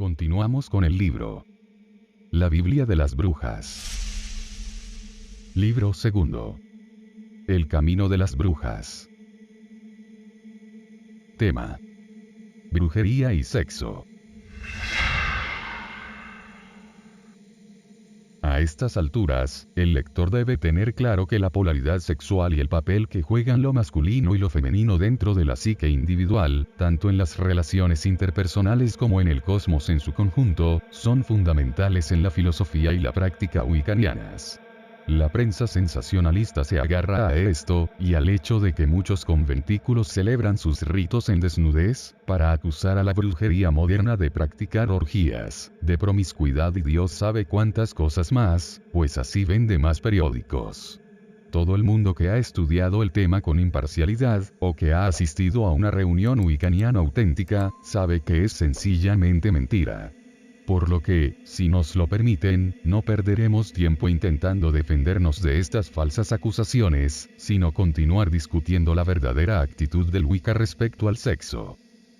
Continuamos con el libro. La Biblia de las Brujas. Libro segundo. El camino de las brujas. Tema: brujería y sexo. A estas alturas, el lector debe tener claro que la polaridad sexual y el papel que juegan lo masculino y lo femenino dentro de la psique individual, tanto en las relaciones interpersonales como en el cosmos en su conjunto, son fundamentales en la filosofía y la práctica wiccanianas. La prensa sensacionalista se agarra a esto, y al hecho de que muchos conventículos celebran sus ritos en desnudez, para acusar a la brujería moderna de practicar orgías, de promiscuidad y Dios sabe cuántas cosas más, pues así vende más periódicos. Todo el mundo que ha estudiado el tema con imparcialidad, o que ha asistido a una reunión wiccaniana auténtica, sabe que es sencillamente mentira. Por lo que, si nos lo permiten, no perderemos tiempo intentando defendernos de estas falsas acusaciones, sino continuar discutiendo la verdadera actitud del Wicca respecto al sexo.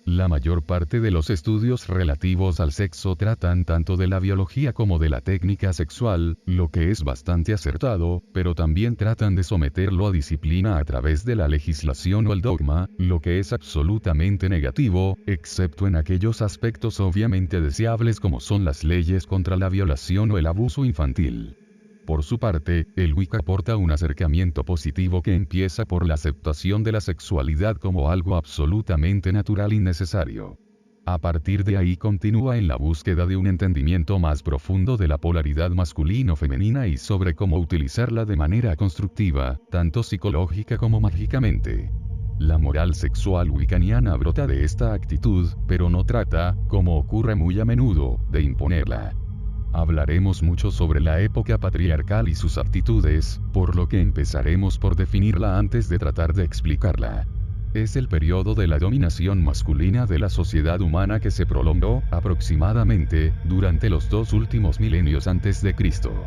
La mayor parte de los estudios relativos al sexo tratan tanto de la biología como de la técnica sexual, lo que es bastante acertado, pero también tratan de someterlo a disciplina a través de la legislación o el dogma, lo que es absolutamente negativo, excepto en aquellos aspectos obviamente deseables como son las leyes contra la violación o el abuso infantil. Por su parte, el Wicca aporta un acercamiento positivo que empieza por la aceptación de la sexualidad como algo absolutamente natural y necesario. A partir de ahí continúa en la búsqueda de un entendimiento más profundo de la polaridad masculino-femenina y sobre cómo utilizarla de manera constructiva, tanto psicológica como mágicamente. La moral sexual wiccaniana brota de esta actitud, pero no trata, como ocurre muy a menudo, de imponerla. Hablaremos mucho sobre la época patriarcal y sus aptitudes, por lo que empezaremos por definirla antes de tratar de explicarla. Es el periodo de la dominación masculina de la sociedad humana que se prolongó, aproximadamente, durante los 2 últimos milenios antes de Cristo.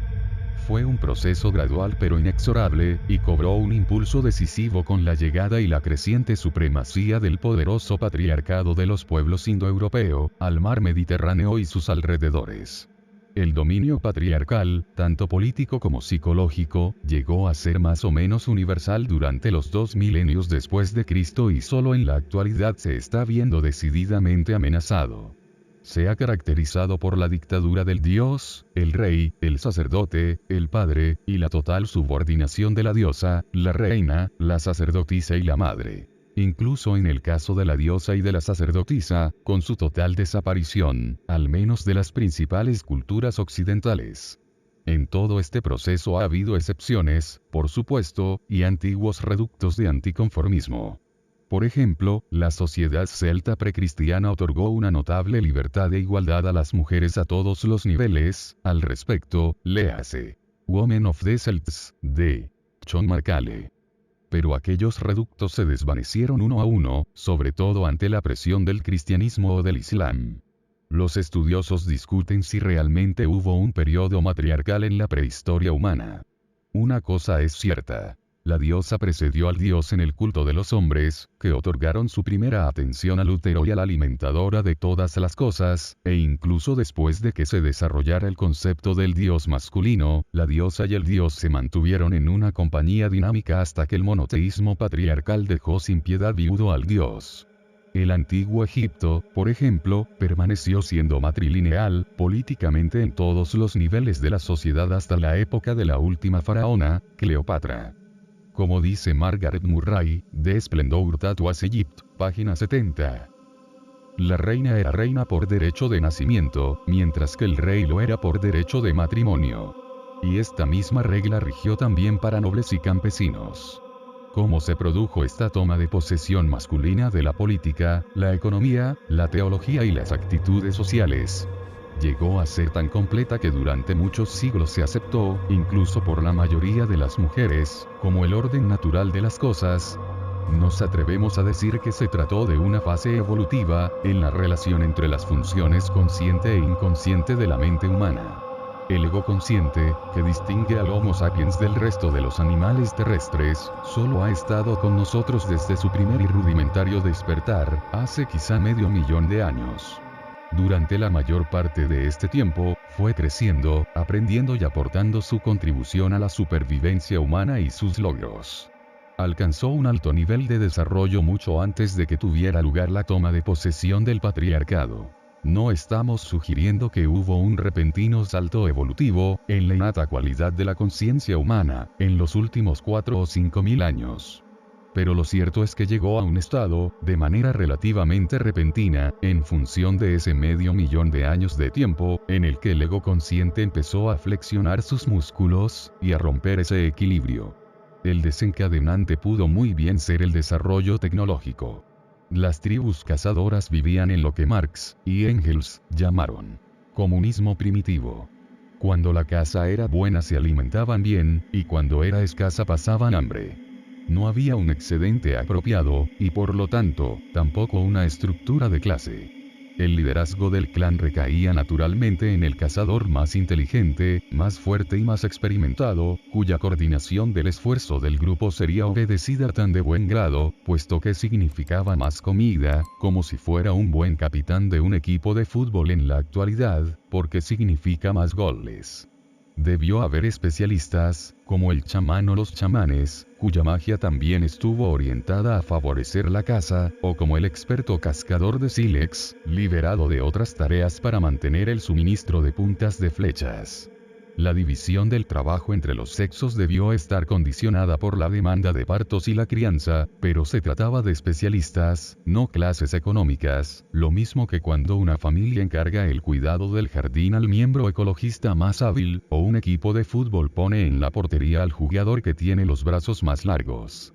Fue un proceso gradual pero inexorable, y cobró un impulso decisivo con la llegada y la creciente supremacía del poderoso patriarcado de los pueblos indoeuropeo, al mar Mediterráneo y sus alrededores. El dominio patriarcal, tanto político como psicológico, llegó a ser más o menos universal durante los 2 milenios después de Cristo y solo en la actualidad se está viendo decididamente amenazado. Se ha caracterizado por la dictadura del dios, el rey, el sacerdote, el padre, y la total subordinación de la diosa, la reina, la sacerdotisa y la madre. Incluso en el caso de la diosa y de la sacerdotisa, con su total desaparición, al menos de las principales culturas occidentales. En todo este proceso ha habido excepciones, por supuesto, y antiguos reductos de anticonformismo. Por ejemplo, la sociedad celta precristiana otorgó una notable libertad e igualdad a las mujeres a todos los niveles. Al respecto, léase Women of the Celts, de John Markale. Pero aquellos reductos se desvanecieron uno a uno, sobre todo ante la presión del cristianismo o del islam. Los estudiosos discuten si realmente hubo un periodo matriarcal en la prehistoria humana. Una cosa es cierta. La diosa precedió al dios en el culto de los hombres, que otorgaron su primera atención al útero y a la alimentadora de todas las cosas, e incluso después de que se desarrollara el concepto del dios masculino, la diosa y el dios se mantuvieron en una compañía dinámica hasta que el monoteísmo patriarcal dejó sin piedad viudo al dios. El antiguo Egipto, por ejemplo, permaneció siendo matrilineal, políticamente en todos los niveles de la sociedad hasta la época de la última faraona, Cleopatra. Como dice Margaret Murray, de Splendor That Was Egypt, página 70. La reina era reina por derecho de nacimiento, mientras que el rey lo era por derecho de matrimonio. Y esta misma regla rigió también para nobles y campesinos. ¿Cómo se produjo esta toma de posesión masculina de la política, la economía, la teología y las actitudes sociales? Llegó a ser tan completa que durante muchos siglos se aceptó, incluso por la mayoría de las mujeres, como el orden natural de las cosas. Nos atrevemos a decir que se trató de una fase evolutiva, en la relación entre las funciones consciente e inconsciente de la mente humana. El ego consciente, que distingue al Homo sapiens del resto de los animales terrestres, solo ha estado con nosotros desde su primer y rudimentario despertar, hace quizá medio millón de años. Durante la mayor parte de este tiempo, fue creciendo, aprendiendo y aportando su contribución a la supervivencia humana y sus logros. Alcanzó un alto nivel de desarrollo mucho antes de que tuviera lugar la toma de posesión del patriarcado. No estamos sugiriendo que hubo un repentino salto evolutivo, en la innata cualidad de la conciencia humana, en los últimos 4 o 5 mil años. Pero lo cierto es que llegó a un estado, de manera relativamente repentina, en función de ese medio millón de años de tiempo, en el que el ego consciente empezó a flexionar sus músculos, y a romper ese equilibrio. El desencadenante pudo muy bien ser el desarrollo tecnológico. Las tribus cazadoras vivían en lo que Marx y Engels llamaron comunismo primitivo. Cuando la caza era buena se alimentaban bien, y cuando era escasa pasaban hambre. No había un excedente apropiado, y por lo tanto, tampoco una estructura de clase. El liderazgo del clan recaía naturalmente en el cazador más inteligente, más fuerte y más experimentado, cuya coordinación del esfuerzo del grupo sería obedecida tan de buen grado, puesto que significaba más comida, como si fuera un buen capitán de un equipo de fútbol en la actualidad, porque significa más goles. Debió haber especialistas, como el chamán o los chamanes, cuya magia también estuvo orientada a favorecer la caza, o como el experto cascador de sílex, liberado de otras tareas para mantener el suministro de puntas de flechas. La división del trabajo entre los sexos debió estar condicionada por la demanda de partos y la crianza, pero se trataba de especialistas, no clases económicas, lo mismo que cuando una familia encarga el cuidado del jardín al miembro ecologista más hábil, o un equipo de fútbol pone en la portería al jugador que tiene los brazos más largos.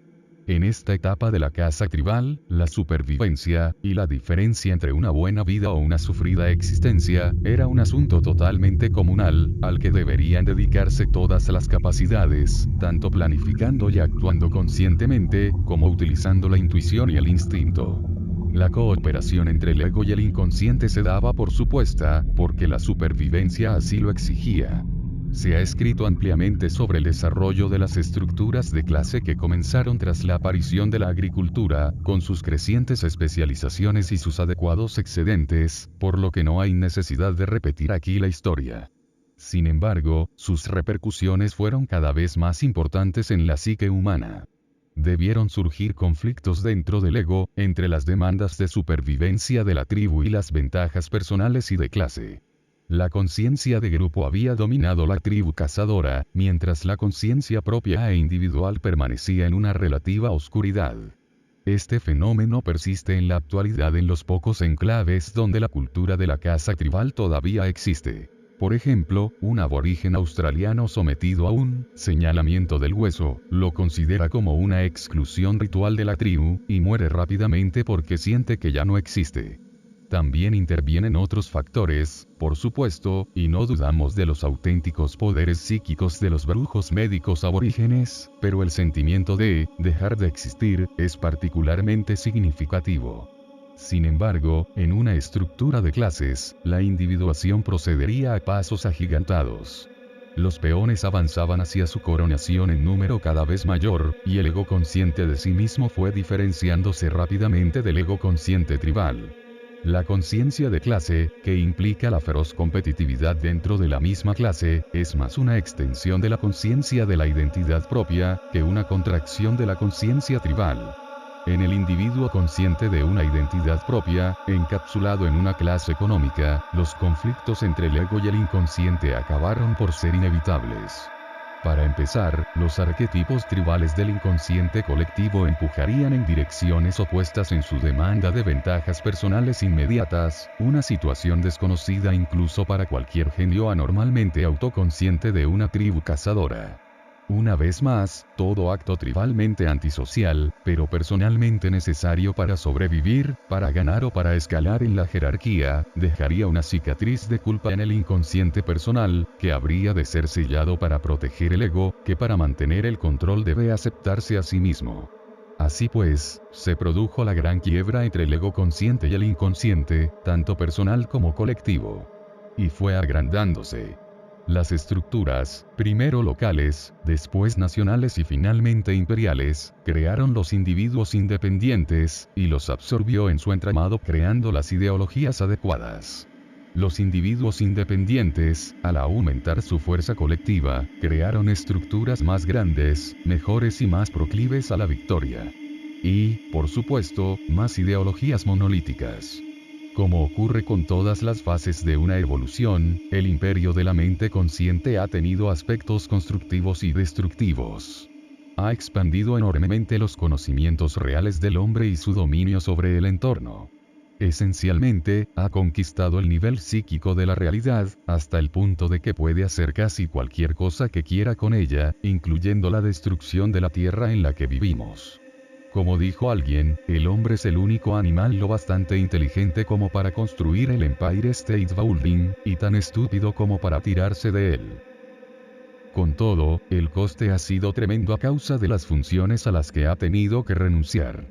En esta etapa de la caza tribal, la supervivencia, y la diferencia entre una buena vida o una sufrida existencia, era un asunto totalmente comunal, al que deberían dedicarse todas las capacidades, tanto planificando y actuando conscientemente, como utilizando la intuición y el instinto. La cooperación entre el ego y el inconsciente se daba por supuesta, porque la supervivencia así lo exigía. Se ha escrito ampliamente sobre el desarrollo de las estructuras de clase que comenzaron tras la aparición de la agricultura, con sus crecientes especializaciones y sus adecuados excedentes, por lo que no hay necesidad de repetir aquí la historia. Sin embargo, sus repercusiones fueron cada vez más importantes en la psique humana. Debieron surgir conflictos dentro del ego, entre las demandas de supervivencia de la tribu y las ventajas personales y de clase. La conciencia de grupo había dominado la tribu cazadora, mientras la conciencia propia e individual permanecía en una relativa oscuridad. Este fenómeno persiste en la actualidad en los pocos enclaves donde la cultura de la caza tribal todavía existe. Por ejemplo, un aborigen australiano sometido a un señalamiento del hueso, lo considera como una exclusión ritual de la tribu, y muere rápidamente porque siente que ya no existe. También intervienen otros factores, por supuesto, y no dudamos de los auténticos poderes psíquicos de los brujos médicos aborígenes, pero el sentimiento de dejar de existir es particularmente significativo. Sin embargo, en una estructura de clases, la individuación procedería a pasos agigantados. Los peones avanzaban hacia su coronación en número cada vez mayor, y el ego consciente de sí mismo fue diferenciándose rápidamente del ego consciente tribal. La conciencia de clase, que implica la feroz competitividad dentro de la misma clase, es más una extensión de la conciencia de la identidad propia, que una contracción de la conciencia tribal. En el individuo consciente de una identidad propia, encapsulado en una clase económica, los conflictos entre el ego y el inconsciente acabaron por ser inevitables. Para empezar, los arquetipos tribales del inconsciente colectivo empujarían en direcciones opuestas en su demanda de ventajas personales inmediatas, una situación desconocida incluso para cualquier genio anormalmente autoconsciente de una tribu cazadora. Una vez más, todo acto tribalmente antisocial, pero personalmente necesario para sobrevivir, para ganar o para escalar en la jerarquía, dejaría una cicatriz de culpa en el inconsciente personal, que habría de ser sellado para proteger el ego, que para mantener el control debe aceptarse a sí mismo. Así pues, se produjo la gran quiebra entre el ego consciente y el inconsciente, tanto personal como colectivo. Y fue agrandándose. Las estructuras, primero locales, después nacionales y finalmente imperiales, crearon los individuos independientes, y los absorbió en su entramado creando las ideologías adecuadas. Los individuos independientes, al aumentar su fuerza colectiva, crearon estructuras más grandes, mejores y más proclives a la victoria. Y, por supuesto, más ideologías monolíticas. Como ocurre con todas las fases de una evolución, el imperio de la mente consciente ha tenido aspectos constructivos y destructivos. Ha expandido enormemente los conocimientos reales del hombre y su dominio sobre el entorno. Esencialmente, ha conquistado el nivel psíquico de la realidad, hasta el punto de que puede hacer casi cualquier cosa que quiera con ella, incluyendo la destrucción de la tierra en la que vivimos. Como dijo alguien, el hombre es el único animal lo bastante inteligente como para construir el Empire State Building, y tan estúpido como para tirarse de él. Con todo, el coste ha sido tremendo a causa de las funciones a las que ha tenido que renunciar.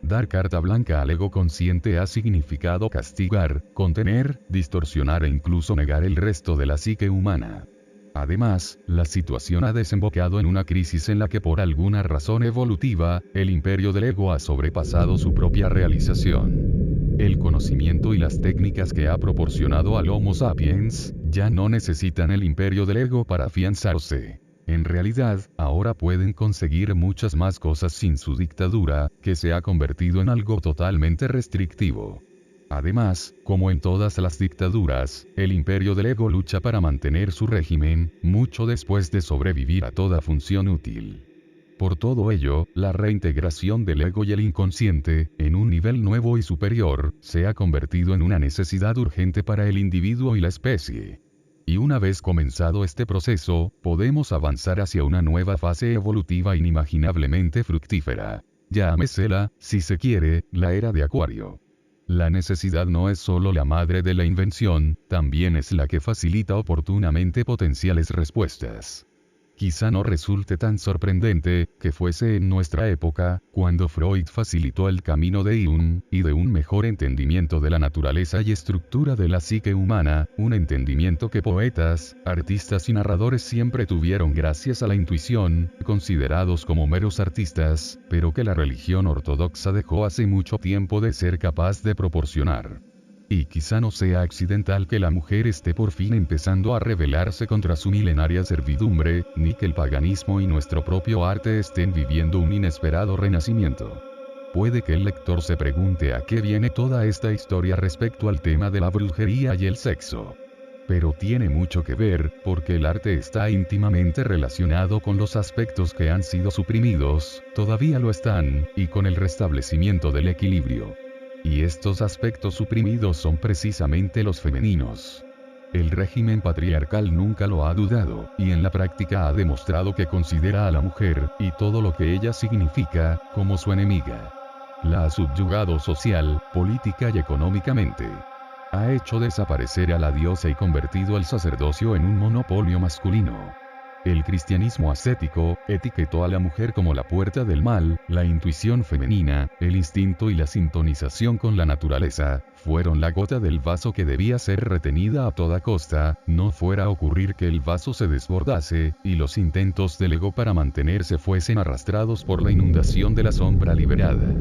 Dar carta blanca al ego consciente ha significado castigar, contener, distorsionar e incluso negar el resto de la psique humana. Además, la situación ha desembocado en una crisis en la que por alguna razón evolutiva, el imperio del ego ha sobrepasado su propia realización. El conocimiento y las técnicas que ha proporcionado al Homo sapiens, ya no necesitan el imperio del ego para afianzarse. En realidad, ahora pueden conseguir muchas más cosas sin su dictadura, que se ha convertido en algo totalmente restrictivo. Además, como en todas las dictaduras, el imperio del ego lucha para mantener su régimen, mucho después de sobrevivir a toda función útil. Por todo ello, la reintegración del ego y el inconsciente, en un nivel nuevo y superior, se ha convertido en una necesidad urgente para el individuo y la especie. Y una vez comenzado este proceso, podemos avanzar hacia una nueva fase evolutiva inimaginablemente fructífera. Llámesela, si se quiere, la era de Acuario. La necesidad no es solo la madre de la invención, también es la que facilita oportunamente potenciales respuestas. Quizá no resulte tan sorprendente que fuese en nuestra época, cuando Freud facilitó el camino de Jung, y de un mejor entendimiento de la naturaleza y estructura de la psique humana, un entendimiento que poetas, artistas y narradores siempre tuvieron gracias a la intuición, considerados como meros artistas, pero que la religión ortodoxa dejó hace mucho tiempo de ser capaz de proporcionar. Y quizá no sea accidental que la mujer esté por fin empezando a rebelarse contra su milenaria servidumbre, ni que el paganismo y nuestro propio arte estén viviendo un inesperado renacimiento. Puede que el lector se pregunte a qué viene toda esta historia respecto al tema de la brujería y el sexo. Pero tiene mucho que ver, porque el arte está íntimamente relacionado con los aspectos que han sido suprimidos, todavía lo están, y con el restablecimiento del equilibrio. Y estos aspectos suprimidos son precisamente los femeninos. El régimen patriarcal nunca lo ha dudado, y en la práctica ha demostrado que considera a la mujer, y todo lo que ella significa, como su enemiga. La ha subyugado social, política y económicamente. Ha hecho desaparecer a la diosa y convertido el sacerdocio en un monopolio masculino. El cristianismo ascético etiquetó a la mujer como la puerta del mal, la intuición femenina, el instinto y la sintonización con la naturaleza, fueron la gota del vaso que debía ser retenida a toda costa, no fuera a ocurrir que el vaso se desbordase, y los intentos del ego para mantenerse fuesen arrastrados por la inundación de la sombra liberada.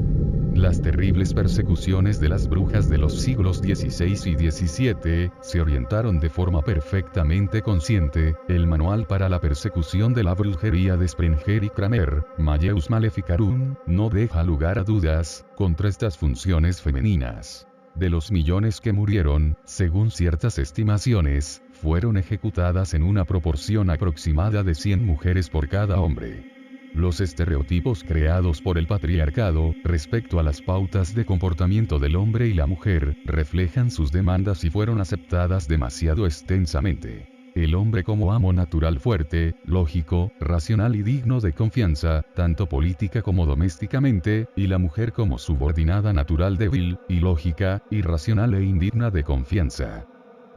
Las terribles persecuciones de las brujas de los siglos XVI y XVII se orientaron de forma perfectamente consciente. El manual para la persecución de la brujería de Sprenger y Kramer, Malleus Maleficarum, no deja lugar a dudas contra estas funciones femeninas. De los millones que murieron, según ciertas estimaciones, fueron ejecutadas en una proporción aproximada de 100 mujeres por cada hombre. Los estereotipos creados por el patriarcado, respecto a las pautas de comportamiento del hombre y la mujer, reflejan sus demandas y fueron aceptadas demasiado extensamente. El hombre como amo natural fuerte, lógico, racional y digno de confianza, tanto política como domésticamente, y la mujer como subordinada natural débil, ilógica, irracional e indigna de confianza.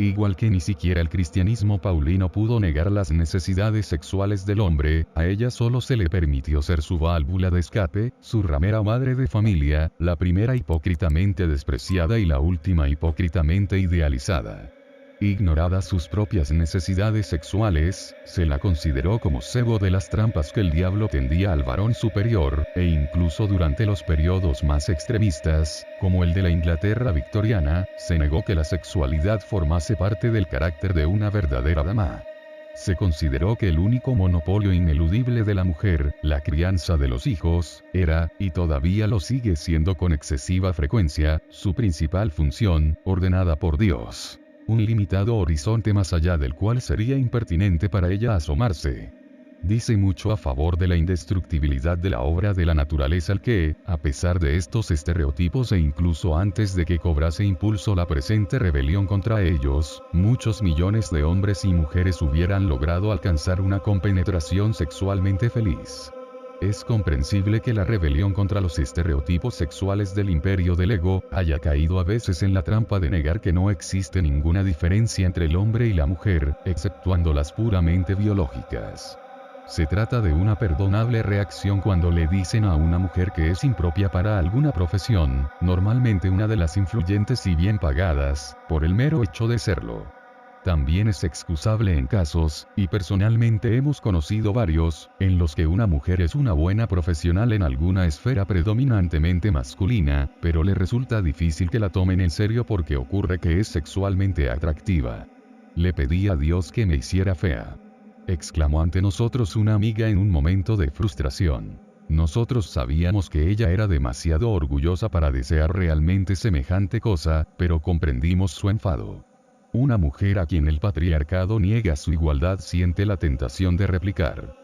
Igual que ni siquiera el cristianismo paulino pudo negar las necesidades sexuales del hombre, a ella solo se le permitió ser su válvula de escape, su ramera madre de familia, la primera hipócritamente despreciada y la última hipócritamente idealizada. Ignoradas sus propias necesidades sexuales, se la consideró como cebo de las trampas que el diablo tendía al varón superior, e incluso durante los periodos más extremistas, como el de la Inglaterra victoriana, se negó que la sexualidad formase parte del carácter de una verdadera dama. Se consideró que el único monopolio ineludible de la mujer, la crianza de los hijos, era, y todavía lo sigue siendo con excesiva frecuencia, su principal función, ordenada por Dios. Un limitado horizonte más allá del cual sería impertinente para ella asomarse. Dice mucho a favor de la indestructibilidad de la obra de la naturaleza el que, a pesar de estos estereotipos e incluso antes de que cobrase impulso la presente rebelión contra ellos, muchos millones de hombres y mujeres hubieran logrado alcanzar una compenetración sexualmente feliz. Es comprensible que la rebelión contra los estereotipos sexuales del imperio del ego haya caído a veces en la trampa de negar que no existe ninguna diferencia entre el hombre y la mujer, exceptuando las puramente biológicas. Se trata de una perdonable reacción cuando le dicen a una mujer que es impropia para alguna profesión, normalmente una de las influyentes y bien pagadas, por el mero hecho de serlo. También es excusable en casos, y personalmente hemos conocido varios, en los que una mujer es una buena profesional en alguna esfera predominantemente masculina, pero le resulta difícil que la tomen en serio porque ocurre que es sexualmente atractiva. Le pedí a Dios que me hiciera fea. Exclamó ante nosotros una amiga en un momento de frustración. Nosotros sabíamos que ella era demasiado orgullosa para desear realmente semejante cosa, pero comprendimos su enfado. Una mujer a quien el patriarcado niega su igualdad siente la tentación de replicar: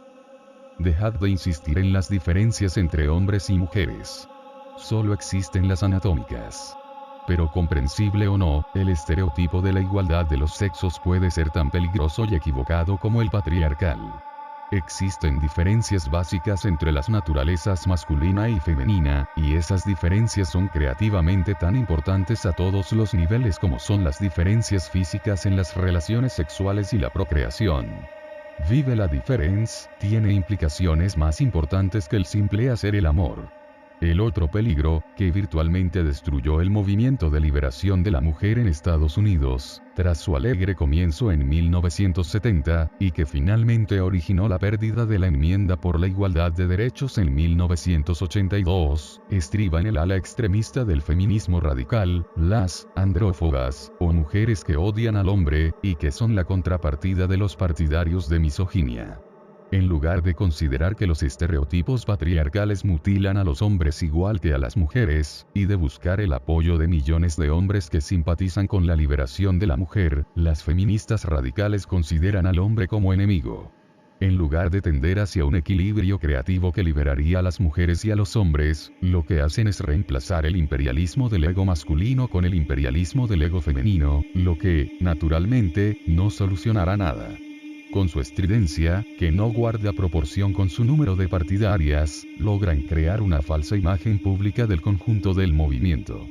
dejad de insistir en las diferencias entre hombres y mujeres. Solo existen las anatómicas. Pero comprensible o no, el estereotipo de la igualdad de los sexos puede ser tan peligroso y equivocado como el patriarcal. Existen diferencias básicas entre las naturalezas masculina y femenina, y esas diferencias son creativamente tan importantes a todos los niveles como son las diferencias físicas en las relaciones sexuales y la procreación. Vive la diferencia, tiene implicaciones más importantes que el simple hacer el amor. El otro peligro, que virtualmente destruyó el movimiento de liberación de la mujer en Estados Unidos, tras su alegre comienzo en 1970, y que finalmente originó la pérdida de la enmienda por la igualdad de derechos en 1982, estriba en el ala extremista del feminismo radical, las andrófogas, o mujeres que odian al hombre, y que son la contrapartida de los partidarios de misoginia. En lugar de considerar que los estereotipos patriarcales mutilan a los hombres igual que a las mujeres, y de buscar el apoyo de millones de hombres que simpatizan con la liberación de la mujer, las feministas radicales consideran al hombre como enemigo. En lugar de tender hacia un equilibrio creativo que liberaría a las mujeres y a los hombres, lo que hacen es reemplazar el imperialismo del ego masculino con el imperialismo del ego femenino, lo que, naturalmente, no solucionará nada. Con su estridencia, que no guarda proporción con su número de partidarias, logran crear una falsa imagen pública del conjunto del movimiento.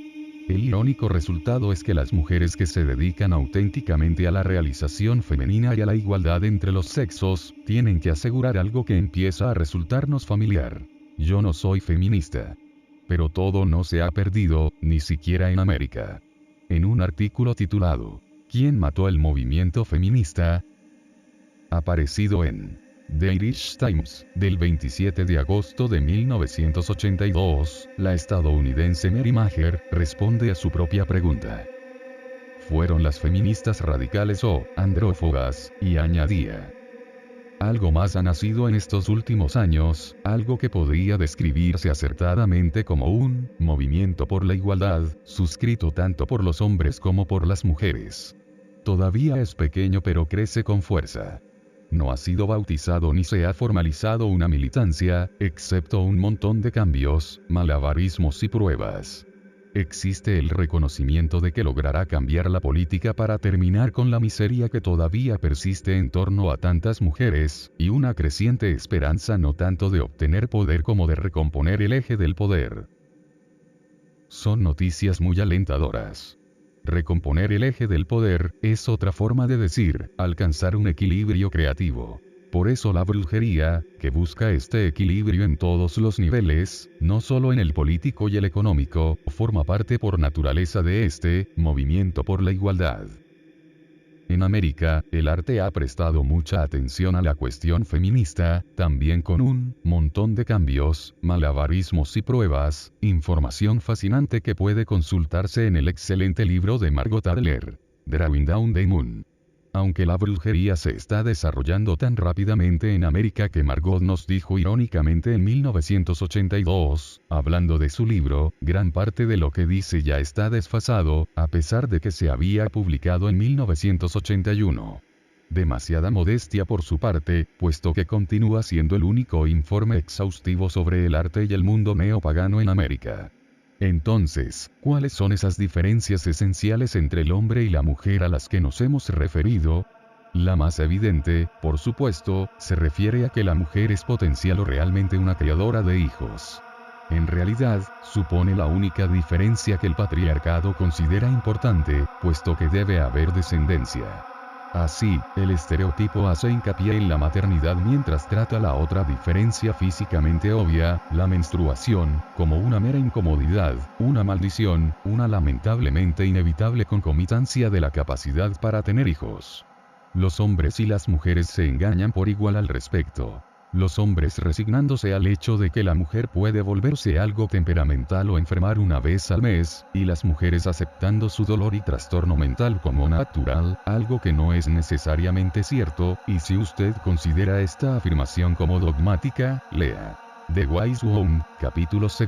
El irónico resultado es que las mujeres que se dedican auténticamente a la realización femenina y a la igualdad entre los sexos, tienen que asegurar algo que empieza a resultarnos familiar. Yo no soy feminista. Pero todo no se ha perdido, ni siquiera en América. En un artículo titulado ¿Quién mató el movimiento feminista?, aparecido en The Irish Times, del 27 de agosto de 1982, la estadounidense Mary Maher responde a su propia pregunta. ¿Fueron las feministas radicales o andrófogas? Y añadía: algo más ha nacido en estos últimos años, algo que podría describirse acertadamente como un movimiento por la igualdad, suscrito tanto por los hombres como por las mujeres. Todavía es pequeño pero crece con fuerza. No ha sido bautizado ni se ha formalizado una militancia, excepto un montón de cambios, malabarismos y pruebas. Existe el reconocimiento de que logrará cambiar la política para terminar con la miseria que todavía persiste en torno a tantas mujeres, y una creciente esperanza no tanto de obtener poder como de recomponer el eje del poder. Son noticias muy alentadoras. Recomponer el eje del poder, es otra forma de decir, alcanzar un equilibrio creativo. Por eso la brujería, que busca este equilibrio en todos los niveles, no solo en el político y el económico, forma parte por naturaleza de este movimiento por la igualdad. En América, el arte ha prestado mucha atención a la cuestión feminista, también con un montón de cambios, malabarismos y pruebas, información fascinante que puede consultarse en el excelente libro de Margot Adler, Drawing Down the Moon. Aunque la brujería se está desarrollando tan rápidamente en América que Margot nos dijo irónicamente en 1982, hablando de su libro, gran parte de lo que dice ya está desfasado, a pesar de que se había publicado en 1981. Demasiada modestia por su parte, puesto que continúa siendo el único informe exhaustivo sobre el arte y el mundo neopagano en América. Entonces, ¿cuáles son esas diferencias esenciales entre el hombre y la mujer a las que nos hemos referido? La más evidente, por supuesto, se refiere a que la mujer es potencial o realmente una creadora de hijos. En realidad, supone la única diferencia que el patriarcado considera importante, puesto que debe haber descendencia. Así, el estereotipo hace hincapié en la maternidad mientras trata la otra diferencia físicamente obvia, la menstruación, como una mera incomodidad, una maldición, una lamentablemente inevitable concomitancia de la capacidad para tener hijos. Los hombres y las mujeres se engañan por igual al respecto. Los hombres resignándose al hecho de que la mujer puede volverse algo temperamental o enfermar una vez al mes, y las mujeres aceptando su dolor y trastorno mental como natural, algo que no es necesariamente cierto, y si usted considera esta afirmación como dogmática, lea The Wise Woman, capítulo 2.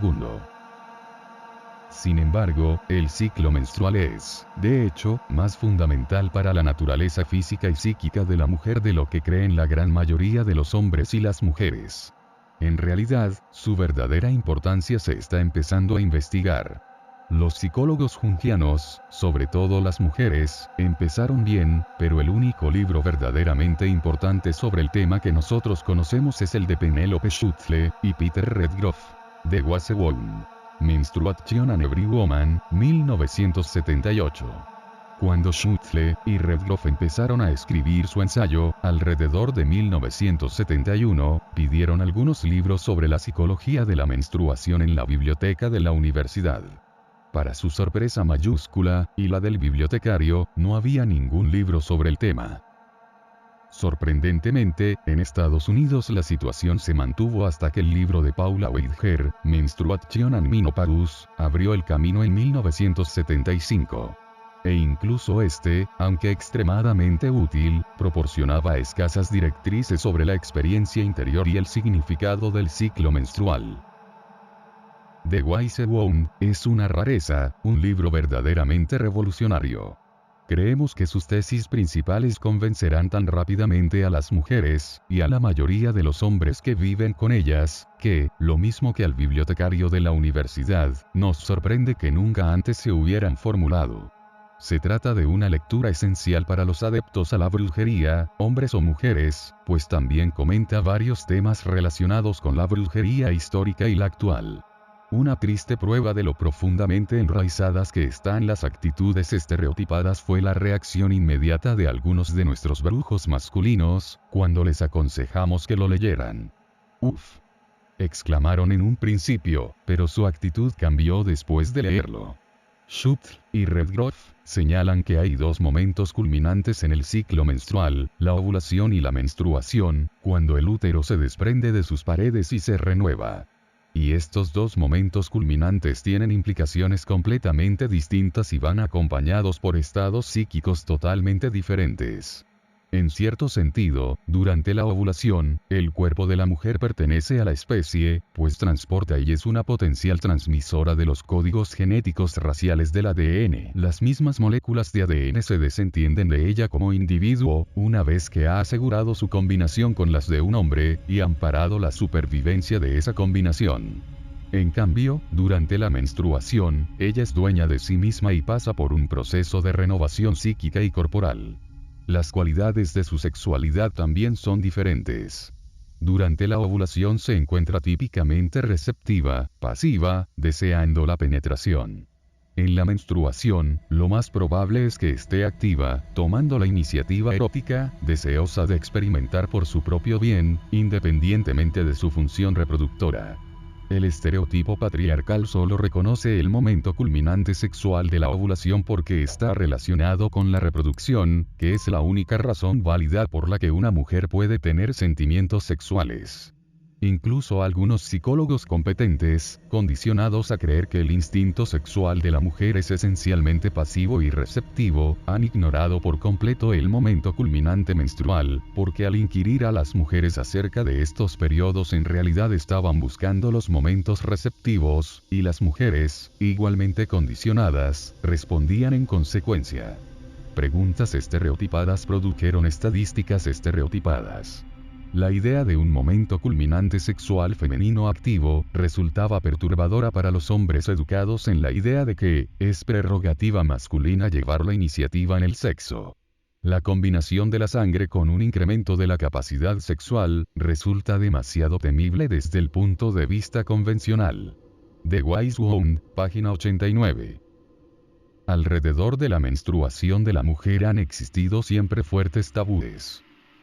Sin embargo, el ciclo menstrual es, de hecho, más fundamental para la naturaleza física y psíquica de la mujer de lo que creen la gran mayoría de los hombres y las mujeres. En realidad, su verdadera importancia se está empezando a investigar. Los psicólogos jungianos, sobre todo las mujeres, empezaron bien, pero el único libro verdaderamente importante sobre el tema que nosotros conocemos es el de Penelope Schutle y Peter Redgroff, The Wise Woman. Menstruation and Every Woman, 1978. Cuando Schutle y Redgroff empezaron a escribir su ensayo, alrededor de 1971, pidieron algunos libros sobre la psicología de la menstruación en la biblioteca de la universidad. Para su sorpresa mayúscula, y la del bibliotecario, no había ningún libro sobre el tema. Sorprendentemente, en Estados Unidos la situación se mantuvo hasta que el libro de Paula Weidger, Menstruation and Menopause, abrió el camino en 1975. E incluso aunque extremadamente útil, proporcionaba escasas directrices sobre la experiencia interior y el significado del ciclo menstrual. The Wise Woman es una rareza, un libro verdaderamente revolucionario. Creemos que sus tesis principales convencerán tan rápidamente a las mujeres, y a la mayoría de los hombres que viven con ellas, que, lo mismo que al bibliotecario de la universidad, nos sorprende que nunca antes se hubieran formulado. Se trata de una lectura esencial para los adeptos a la brujería, hombres o mujeres, pues también comenta varios temas relacionados con la brujería histórica y la actual. Una triste prueba de lo profundamente enraizadas que están las actitudes estereotipadas fue la reacción inmediata de algunos de nuestros brujos masculinos, cuando les aconsejamos que lo leyeran. «Uf», exclamaron en un principio, pero su actitud cambió después de leerlo. Schutle y Redgroff señalan que hay dos momentos culminantes en el ciclo menstrual, la ovulación y la menstruación, cuando el útero se desprende de sus paredes y se renueva. Y estos dos momentos culminantes tienen implicaciones completamente distintas y van acompañados por estados psíquicos totalmente diferentes. En cierto sentido, durante la ovulación, el cuerpo de la mujer pertenece a la especie, pues transporta y es una potencial transmisora de los códigos genéticos raciales del ADN. Las mismas moléculas de ADN se desentienden de ella como individuo, una vez que ha asegurado su combinación con las de un hombre, y amparado la supervivencia de esa combinación. En cambio, durante la menstruación, ella es dueña de sí misma y pasa por un proceso de renovación psíquica y corporal. Las cualidades de su sexualidad también son diferentes. Durante la ovulación se encuentra típicamente receptiva, pasiva, deseando la penetración. En la menstruación, lo más probable es que esté activa, tomando la iniciativa erótica, deseosa de experimentar por su propio bien, independientemente de su función reproductora. El estereotipo patriarcal solo reconoce el momento culminante sexual de la ovulación porque está relacionado con la reproducción, que es la única razón válida por la que una mujer puede tener sentimientos sexuales. Incluso algunos psicólogos competentes, condicionados a creer que el instinto sexual de la mujer es esencialmente pasivo y receptivo, han ignorado por completo el momento culminante menstrual, porque al inquirir a las mujeres acerca de estos periodos en realidad estaban buscando los momentos receptivos, y las mujeres, igualmente condicionadas, respondían en consecuencia. Preguntas estereotipadas produjeron estadísticas estereotipadas. La idea de un momento culminante sexual femenino activo resultaba perturbadora para los hombres educados en la idea de que es prerrogativa masculina llevar la iniciativa en el sexo. La combinación de la sangre con un incremento de la capacidad sexual resulta demasiado temible desde el punto de vista convencional. The Wise Wound, página 89. Alrededor de la menstruación de la mujer han existido siempre fuertes tabúes.